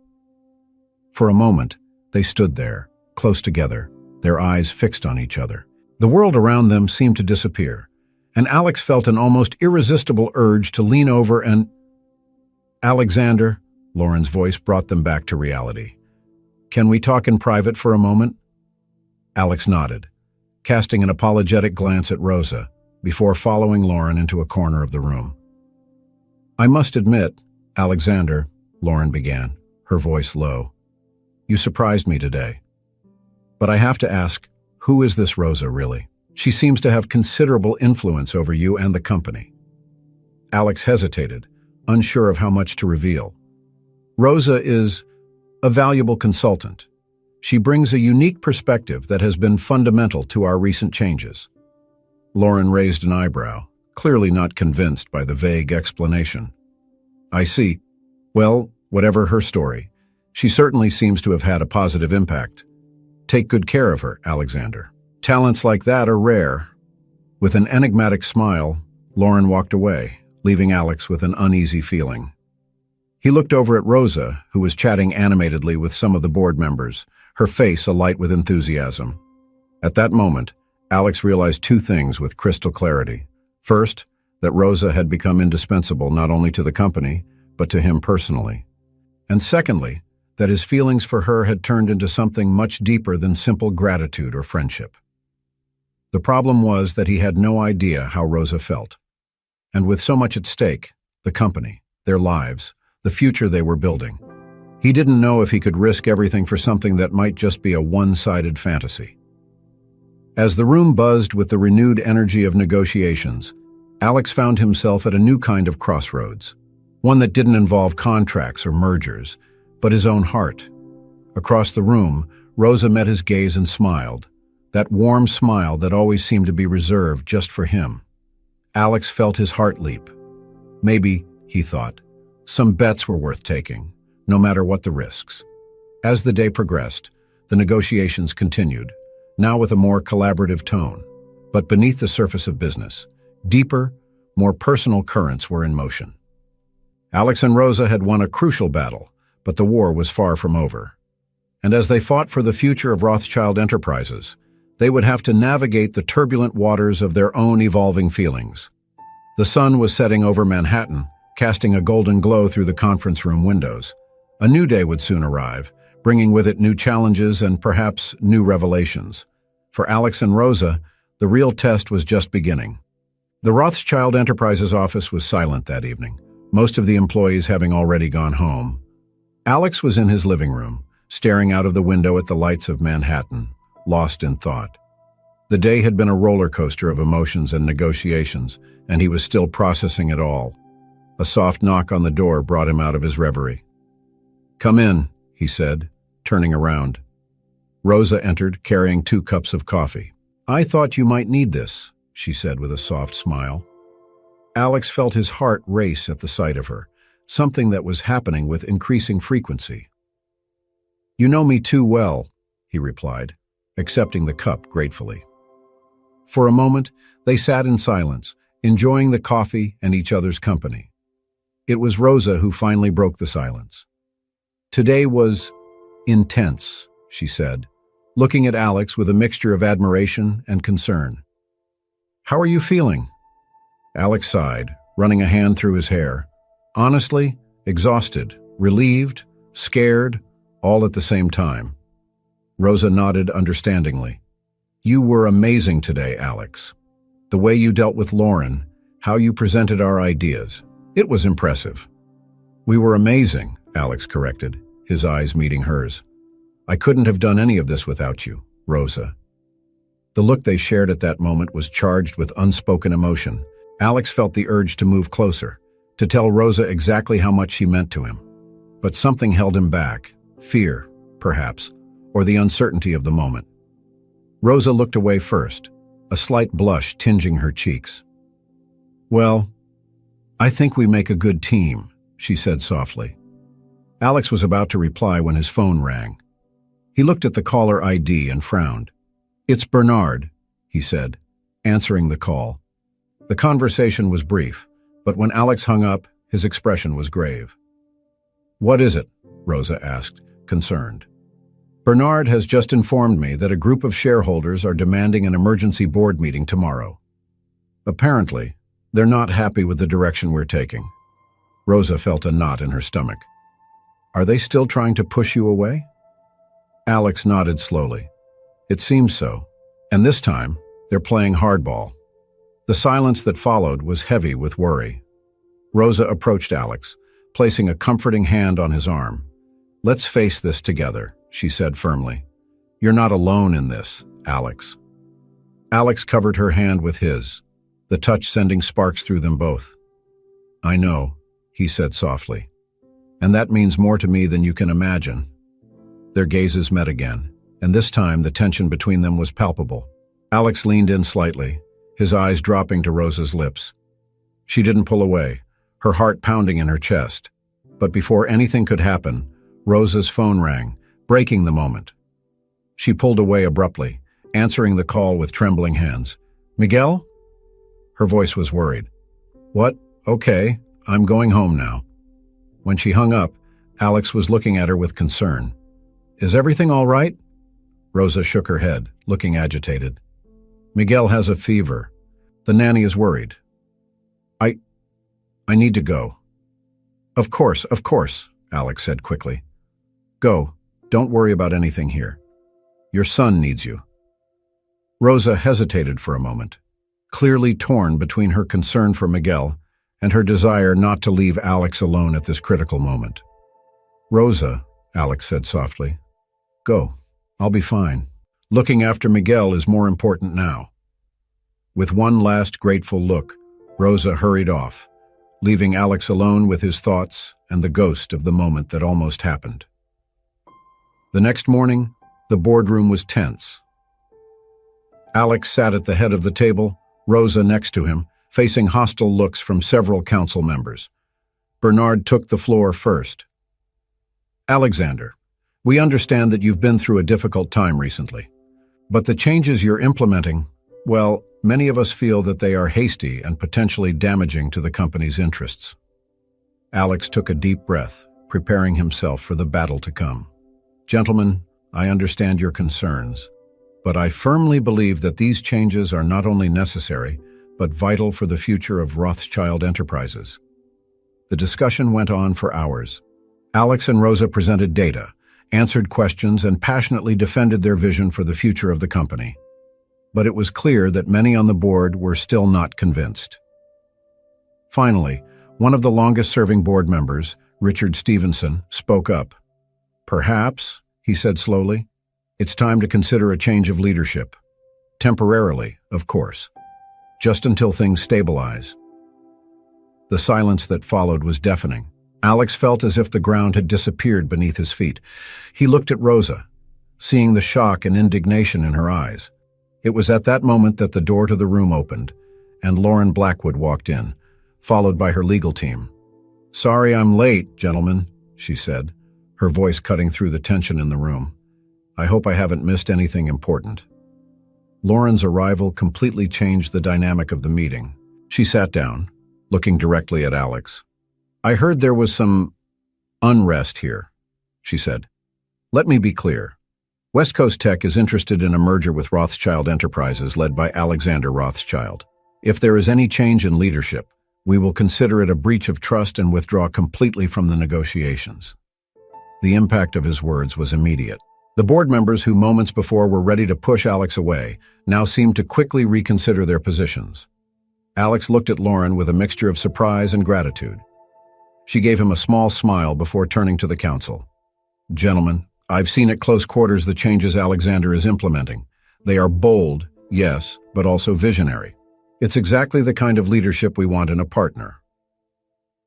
For a moment, they stood there, close together, their eyes fixed on each other. The world around them seemed to disappear, and Alex felt an almost irresistible urge to lean over and... Alexander, Lauren's voice brought them back to reality. Can we talk in private for a moment? Alex nodded, casting an apologetic glance at Rosa, before following Lauren into a corner of the room. I must admit, Alexander, Lauren began, her voice low. You surprised me today. But I have to ask, who is this Rosa really? She seems to have considerable influence over you and the company. Alex hesitated, unsure of how much to reveal. Rosa is a valuable consultant. She brings a unique perspective that has been fundamental to our recent changes. Lauren raised an eyebrow, clearly not convinced by the vague explanation. I see. Well, whatever her story, she certainly seems to have had a positive impact. Take good care of her, Alexander. Talents like that are rare. With an enigmatic smile, Lauren walked away, leaving Alex with an uneasy feeling. He looked over at Rosa, who was chatting animatedly with some of the board members, her face alight with enthusiasm. At that moment, Alex realized two things with crystal clarity. First, that Rosa had become indispensable not only to the company, but to him personally. And secondly, that his feelings for her had turned into something much deeper than simple gratitude or friendship. The problem was that he had no idea how Rosa felt. And with so much at stake, the company, their lives, the future they were building, he didn't know if he could risk everything for something that might just be a one-sided fantasy. As the room buzzed with the renewed energy of negotiations, Alex found himself at a new kind of crossroads. One that didn't involve contracts or mergers, but his own heart. Across the room, Rosa met his gaze and smiled, that warm smile that always seemed to be reserved just for him. Alex felt his heart leap. Maybe, he thought, some bets were worth taking, no matter what the risks. As the day progressed, the negotiations continued, now with a more collaborative tone. But beneath the surface of business, deeper, more personal currents were in motion. Alex and Rosa had won a crucial battle, but the war was far from over. And as they fought for the future of Rothschild Enterprises, they would have to navigate the turbulent waters of their own evolving feelings. The sun was setting over Manhattan, casting a golden glow through the conference room windows. A new day would soon arrive, bringing with it new challenges and perhaps new revelations. For Alex and Rosa, the real test was just beginning. The Rothschild Enterprises office was silent that evening, most of the employees having already gone home. Alex was in his living room, staring out of the window at the lights of Manhattan, lost in thought. The day had been a roller coaster of emotions and negotiations, and he was still processing it all. A soft knock on the door brought him out of his reverie. "Come in," he said, turning around. Rosa entered, carrying 2 cups of coffee. "I thought you might need this," she said with a soft smile. Alex felt his heart race at the sight of her, something that was happening with increasing frequency. "You know me too well," he replied, accepting the cup gratefully. For a moment, they sat in silence, enjoying the coffee and each other's company. It was Rosa who finally broke the silence. "Today was intense," she said, looking at Alex with a mixture of admiration and concern. "How are you feeling?" Alex sighed, running a hand through his hair. Honestly, exhausted, relieved, scared, all at the same time. Rosa nodded understandingly. "You were amazing today, Alex. The way you dealt with Lauren, how you presented our ideas, it was impressive." "We were amazing," Alex corrected, his eyes meeting hers. "I couldn't have done any of this without you, Rosa." The look they shared at that moment was charged with unspoken emotion. Alex felt the urge to move closer, to tell Rosa exactly how much she meant to him. But something held him back, fear, perhaps, or the uncertainty of the moment. Rosa looked away first, a slight blush tinging her cheeks. "Well, I think we make a good team," she said softly. Alex was about to reply when his phone rang. He looked at the caller ID and frowned. "It's Bernard," he said, answering the call. The conversation was brief, but when Alex hung up, his expression was grave. "What is it?" Rosa asked, concerned. "Bernard has just informed me that a group of shareholders are demanding an emergency board meeting tomorrow. Apparently, they're not happy with the direction we're taking." Rosa felt a knot in her stomach. "Are they still trying to push you away?" Alex nodded slowly. "It seems so, and this time, they're playing hardball." The silence that followed was heavy with worry. Rosa approached Alex, placing a comforting hand on his arm. "Let's face this together," she said firmly. "You're not alone in this, Alex." Alex covered her hand with his, the touch sending sparks through them both. "I know," he said softly. "And that means more to me than you can imagine." Their gazes met again, and this time the tension between them was palpable. Alex leaned in slightly, his eyes dropping to Rosa's lips. She didn't pull away, her heart pounding in her chest. But before anything could happen, Rosa's phone rang, breaking the moment. She pulled away abruptly, answering the call with trembling hands. "Miguel?" Her voice was worried. "What? Okay, I'm going home now." When she hung up, Alex was looking at her with concern. "Is everything all right?" Rosa shook her head, looking agitated. "Miguel has a fever. The nanny is worried. I need to go." Of course," Alex said quickly. "Go. Don't worry about anything here. Your son needs you." Rosa hesitated for a moment, clearly torn between her concern for Miguel and her desire not to leave Alex alone at this critical moment. "Rosa," Alex said softly, "go. I'll be fine. Looking after Miguel is more important now." With one last grateful look, Rosa hurried off, leaving Alex alone with his thoughts and the ghost of the moment that almost happened. The next morning, the boardroom was tense. Alex sat at the head of the table, Rosa next to him, facing hostile looks from several council members. Bernard took the floor first. Alexander, we understand that you've been through a difficult time recently. But the changes you're implementing, well, many of us feel that they are hasty and potentially damaging to the company's interests. Alex took a deep breath, preparing himself for the battle to come. Gentlemen, I understand your concerns, but I firmly believe that these changes are not only necessary, but vital for the future of Rothschild Enterprises. The discussion went on for hours. Alex and Rosa presented data, answered questions, and passionately defended their vision for the future of the company. But it was clear that many on the board were still not convinced. Finally, one of the longest-serving board members, Richard Stevenson, spoke up. Perhaps, he said slowly, it's time to consider a change of leadership. Temporarily, of course. Just until things stabilize. The silence that followed was deafening. Alex felt as if the ground had disappeared beneath his feet. He looked at Rosa, seeing the shock and indignation in her eyes. It was at that moment that the door to the room opened, and Lauren Blackwood walked in, followed by her legal team. "Sorry I'm late, gentlemen," she said, her voice cutting through the tension in the room. "I hope I haven't missed anything important." Lauren's arrival completely changed the dynamic of the meeting. She sat down, looking directly at Alex. "I heard there was some unrest here," she said. "Let me be clear. West Coast Tech is interested in a merger with Rothschild Enterprises led by Alexander Rothschild. If there is any change in leadership, we will consider it a breach of trust and withdraw completely from the negotiations." The impact of his words was immediate. The board members who moments before were ready to push Alex away now seemed to quickly reconsider their positions. Alex looked at Lauren with a mixture of surprise and gratitude. She gave him a small smile before turning to the council. "Gentlemen, I've seen at close quarters the changes Alexander is implementing. They are bold, yes, but also visionary. It's exactly the kind of leadership we want in a partner."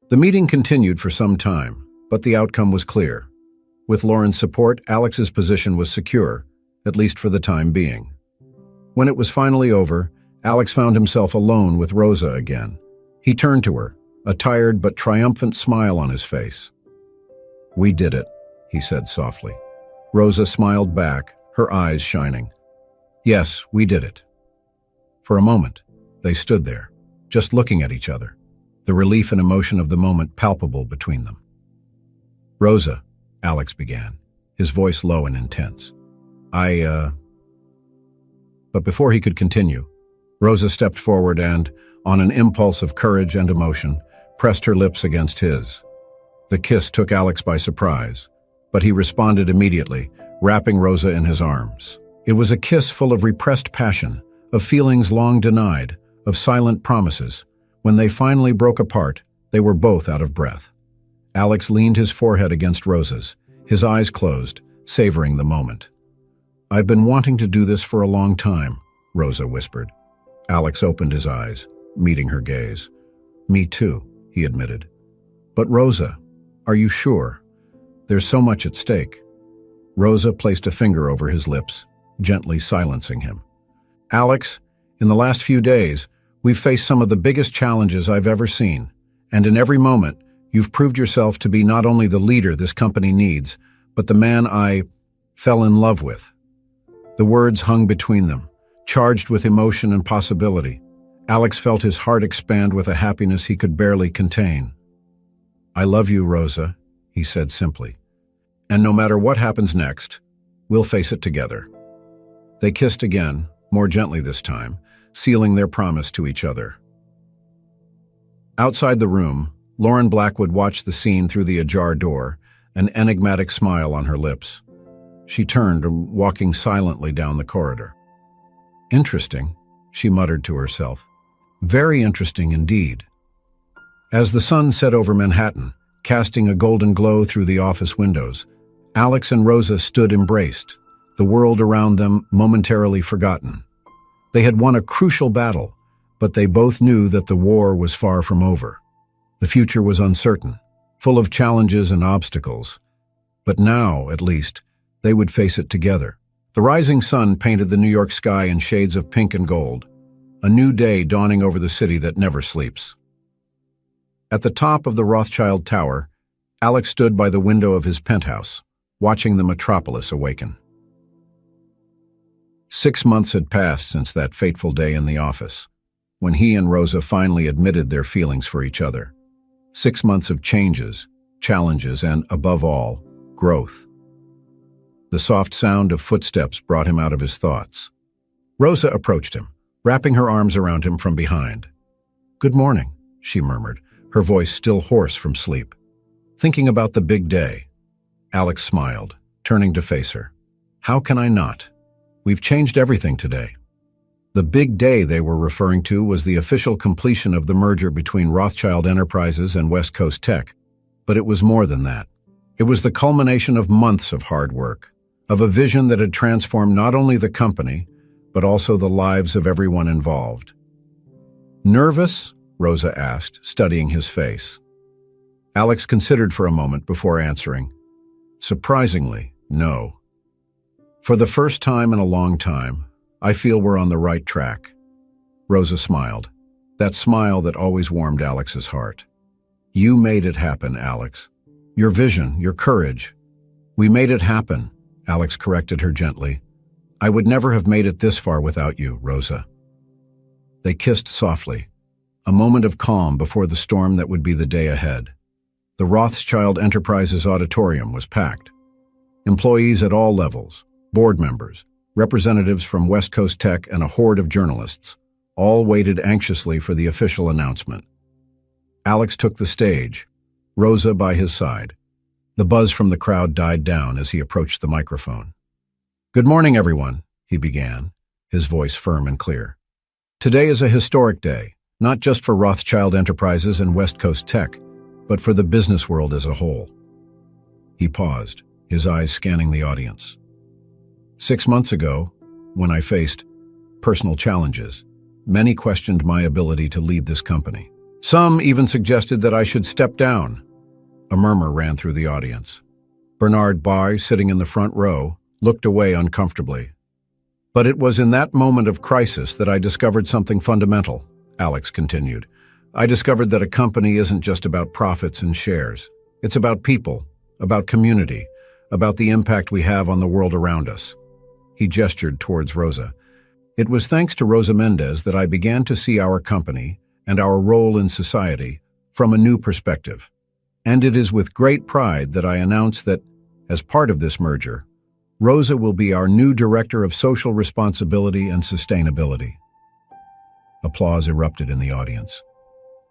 The meeting continued for some time, but the outcome was clear. With Lauren's support, Alex's position was secure, at least for the time being. When it was finally over, Alex found himself alone with Rosa again. He turned to her, a tired but triumphant smile on his face. "We did it," he said softly. Rosa smiled back, her eyes shining. "Yes, we did it." For a moment, they stood there, just looking at each other, the relief and emotion of the moment palpable between them. "Rosa," Alex began, his voice low and intense. But before he could continue, Rosa stepped forward and, on an impulse of courage and emotion, pressed her lips against his. The kiss took Alex by surprise, but he responded immediately, wrapping Rosa in his arms. It was a kiss full of repressed passion, of feelings long denied, of silent promises. When they finally broke apart, they were both out of breath. Alex leaned his forehead against Rosa's, his eyes closed, savoring the moment. "I've been wanting to do this for a long time," Rosa whispered. Alex opened his eyes, meeting her gaze. "Me too," he admitted. "But Rosa, are you sure? There's so much at stake." Rosa placed a finger over his lips, gently silencing him. "Alex, in the last few days, we've faced some of the biggest challenges I've ever seen, and in every moment, you've proved yourself to be not only the leader this company needs, but the man I fell in love with." The words hung between them, charged with emotion and possibility. Alex felt his heart expand with a happiness he could barely contain. "I love you, Rosa," he said simply. "And no matter what happens next, we'll face it together." They kissed again, more gently this time, sealing their promise to each other. Outside the room, Lauren Blackwood watched the scene through the ajar door, an enigmatic smile on her lips. She turned, walking silently down the corridor. "Interesting," she muttered to herself. "Very interesting indeed." As the sun set over Manhattan, casting a golden glow through the office windows, Alex and Rosa stood embraced, the world around them momentarily forgotten. They had won a crucial battle, but they both knew that the war was far from over. The future was uncertain, full of challenges and obstacles. But now, at least, they would face it together. The rising sun painted the New York sky in shades of pink and gold, a new day dawning over the city that never sleeps. At the top of the Rothschild Tower, Alex stood by the window of his penthouse, watching the metropolis awaken. 6 months had passed since that fateful day in the office, when he and Rosa finally admitted their feelings for each other. 6 months of changes, challenges, and, above all, growth. The soft sound of footsteps brought him out of his thoughts. Rosa approached him, wrapping her arms around him from behind. "Good morning," she murmured, her voice still hoarse from sleep. "Thinking about the big day." Alex smiled, turning to face her. "How can I not? We've changed everything today." The big day they were referring to was the official completion of the merger between Rothschild Enterprises and West Coast Tech. But it was more than that. It was the culmination of months of hard work, of a vision that had transformed not only the company, but also the lives of everyone involved. "Nervous?" Rosa asked, studying his face. Alex considered for a moment before answering. "Surprisingly, no. For the first time in a long time, I feel we're on the right track." Rosa smiled, that smile that always warmed Alex's heart. "You made it happen, Alex. Your vision, your courage. We made it happen," Alex corrected her gently. "I would never have made it this far without you, Rosa." They kissed softly, a moment of calm before the storm that would be the day ahead. The Rothschild Enterprises auditorium was packed. Employees at all levels, board members, representatives from West Coast Tech, and a horde of journalists, all waited anxiously for the official announcement. Alex took the stage, Rosa by his side. The buzz from the crowd died down as he approached the microphone. "Good morning, everyone," he began, his voice firm and clear. "Today is a historic day, not just for Rothschild Enterprises and West Coast Tech, but for the business world as a whole." He paused, his eyes scanning the audience. 6 months ago, when I faced personal challenges, many questioned my ability to lead this company. Some even suggested that I should step down. A murmur ran through the audience. Bernard Barr, sitting in the front row, looked away uncomfortably. "But it was in that moment of crisis that I discovered something fundamental," Alex continued. "I discovered that a company isn't just about profits and shares. It's about people, about community, about the impact we have on the world around us." He gestured towards Rosa. "It was thanks to Rosa Mendez that I began to see our company and our role in society from a new perspective. And it is with great pride that I announce that, as part of this merger, Rosa will be our new Director of Social Responsibility and Sustainability." Applause erupted in the audience.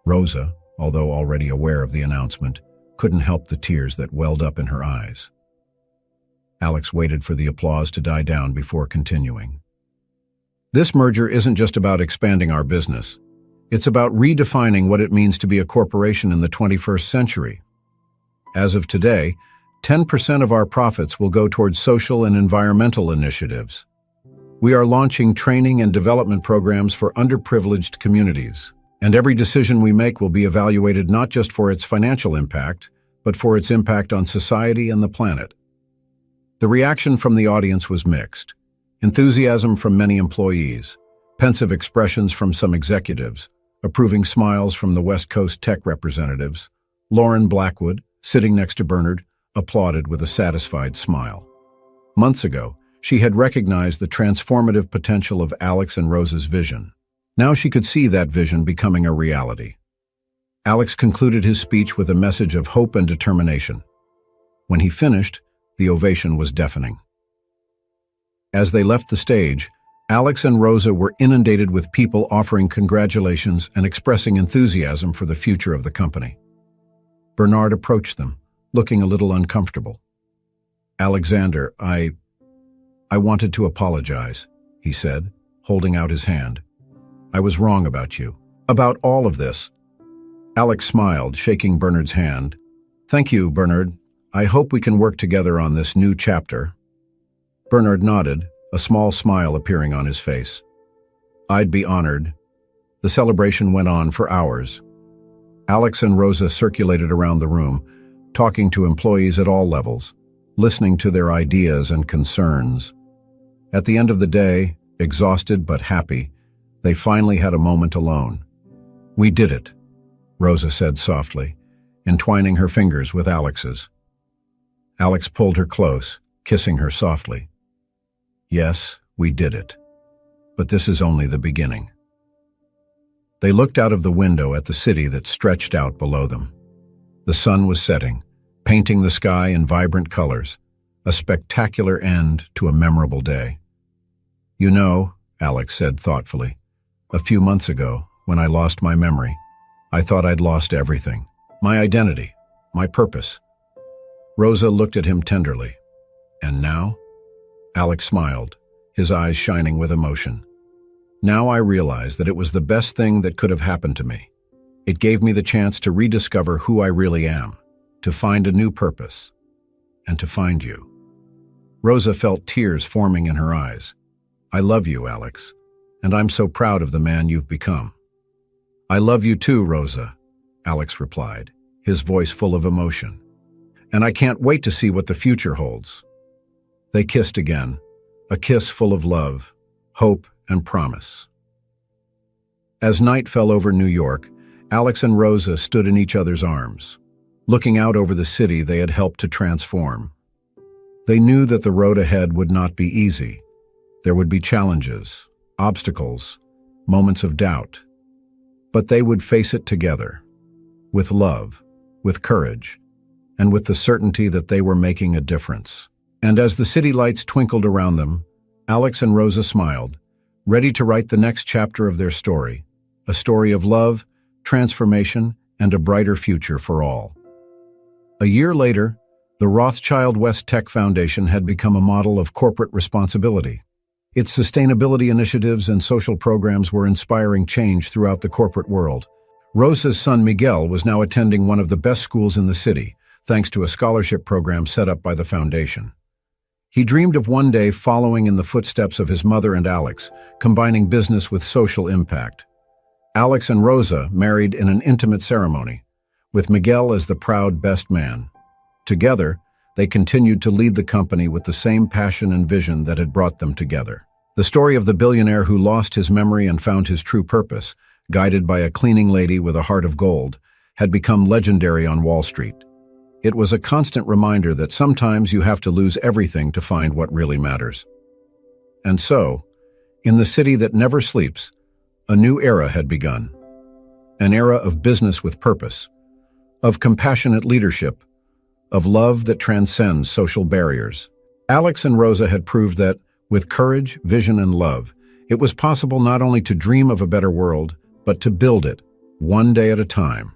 Rosa, although already aware of the announcement, couldn't help the tears that welled up in her eyes. Alex waited for the applause to die down before continuing. "This merger isn't just about expanding our business. It's about redefining what it means to be a corporation in the 21st century. As of today, 10% of our profits will go towards social and environmental initiatives. We are launching training and development programs for underprivileged communities, and every decision we make will be evaluated not just for its financial impact, but for its impact on society and the planet." The reaction from the audience was mixed. Enthusiasm from many employees, pensive expressions from some executives, approving smiles from the West Coast Tech representatives. Lauren Blackwood, sitting next to Bernard, applauded with a satisfied smile. Months ago, she had recognized the transformative potential of Alex and Rosa's vision. Now she could see that vision becoming a reality. Alex concluded his speech with a message of hope and determination. When he finished, the ovation was deafening. As they left the stage, Alex and Rosa were inundated with people offering congratulations and expressing enthusiasm for the future of the company. Bernard approached them, looking a little uncomfortable. "Alexander, I wanted to apologize," he said, holding out his hand. "I was wrong about you, about all of this." Alex smiled, shaking Bernard's hand. "Thank you, Bernard. I hope we can work together on this new chapter." Bernard nodded, a small smile appearing on his face. "I'd be honored." The celebration went on for hours. Alex and Rosa circulated around the room, talking to employees at all levels, listening to their ideas and concerns. At the end of the day, exhausted but happy, they finally had a moment alone. "We did it," Rosa said softly, entwining her fingers with Alex's. Alex pulled her close, kissing her softly. "Yes, we did it. But this is only the beginning." They looked out of the window at the city that stretched out below them. The sun was setting, painting the sky in vibrant colors, a spectacular end to a memorable day. "You know," Alex said thoughtfully, "a few months ago, when I lost my memory, I thought I'd lost everything. My identity, my purpose." Rosa looked at him tenderly. "And now?" Alex smiled, his eyes shining with emotion. "Now I realize that it was the best thing that could have happened to me. It gave me the chance to rediscover who I really am, to find a new purpose, and to find you." Rosa felt tears forming in her eyes. "I love you, Alex, and I'm so proud of the man you've become." "I love you too, Rosa," Alex replied, his voice full of emotion. "And I can't wait to see what the future holds." They kissed again, a kiss full of love, hope, and promise. As night fell over New York, Alex and Rosa stood in each other's arms, looking out over the city they had helped to transform. They knew that the road ahead would not be easy. There would be challenges, obstacles, moments of doubt. But they would face it together, with love, with courage, and with the certainty that they were making a difference. And as the city lights twinkled around them, Alex and Rosa smiled, ready to write the next chapter of their story, a story of love, transformation, and a brighter future for all. A year later, the Rothschild West Tech Foundation had become a model of corporate responsibility. Its sustainability initiatives and social programs were inspiring change throughout the corporate world. Rosa's son Miguel was now attending one of the best schools in the city, thanks to a scholarship program set up by the foundation. He dreamed of one day following in the footsteps of his mother and Alex, combining business with social impact. Alex and Rosa married in an intimate ceremony, with Miguel as the proud best man. Together, they continued to lead the company with the same passion and vision that had brought them together. The story of the billionaire who lost his memory and found his true purpose, guided by a cleaning lady with a heart of gold, had become legendary on Wall Street. It was a constant reminder that sometimes you have to lose everything to find what really matters. And so, in the city that never sleeps, a new era had begun. An era of business with purpose, of compassionate leadership, of love that transcends social barriers. Alex and Rosa had proved that, with courage, vision, and love, it was possible not only to dream of a better world, but to build it, one day at a time.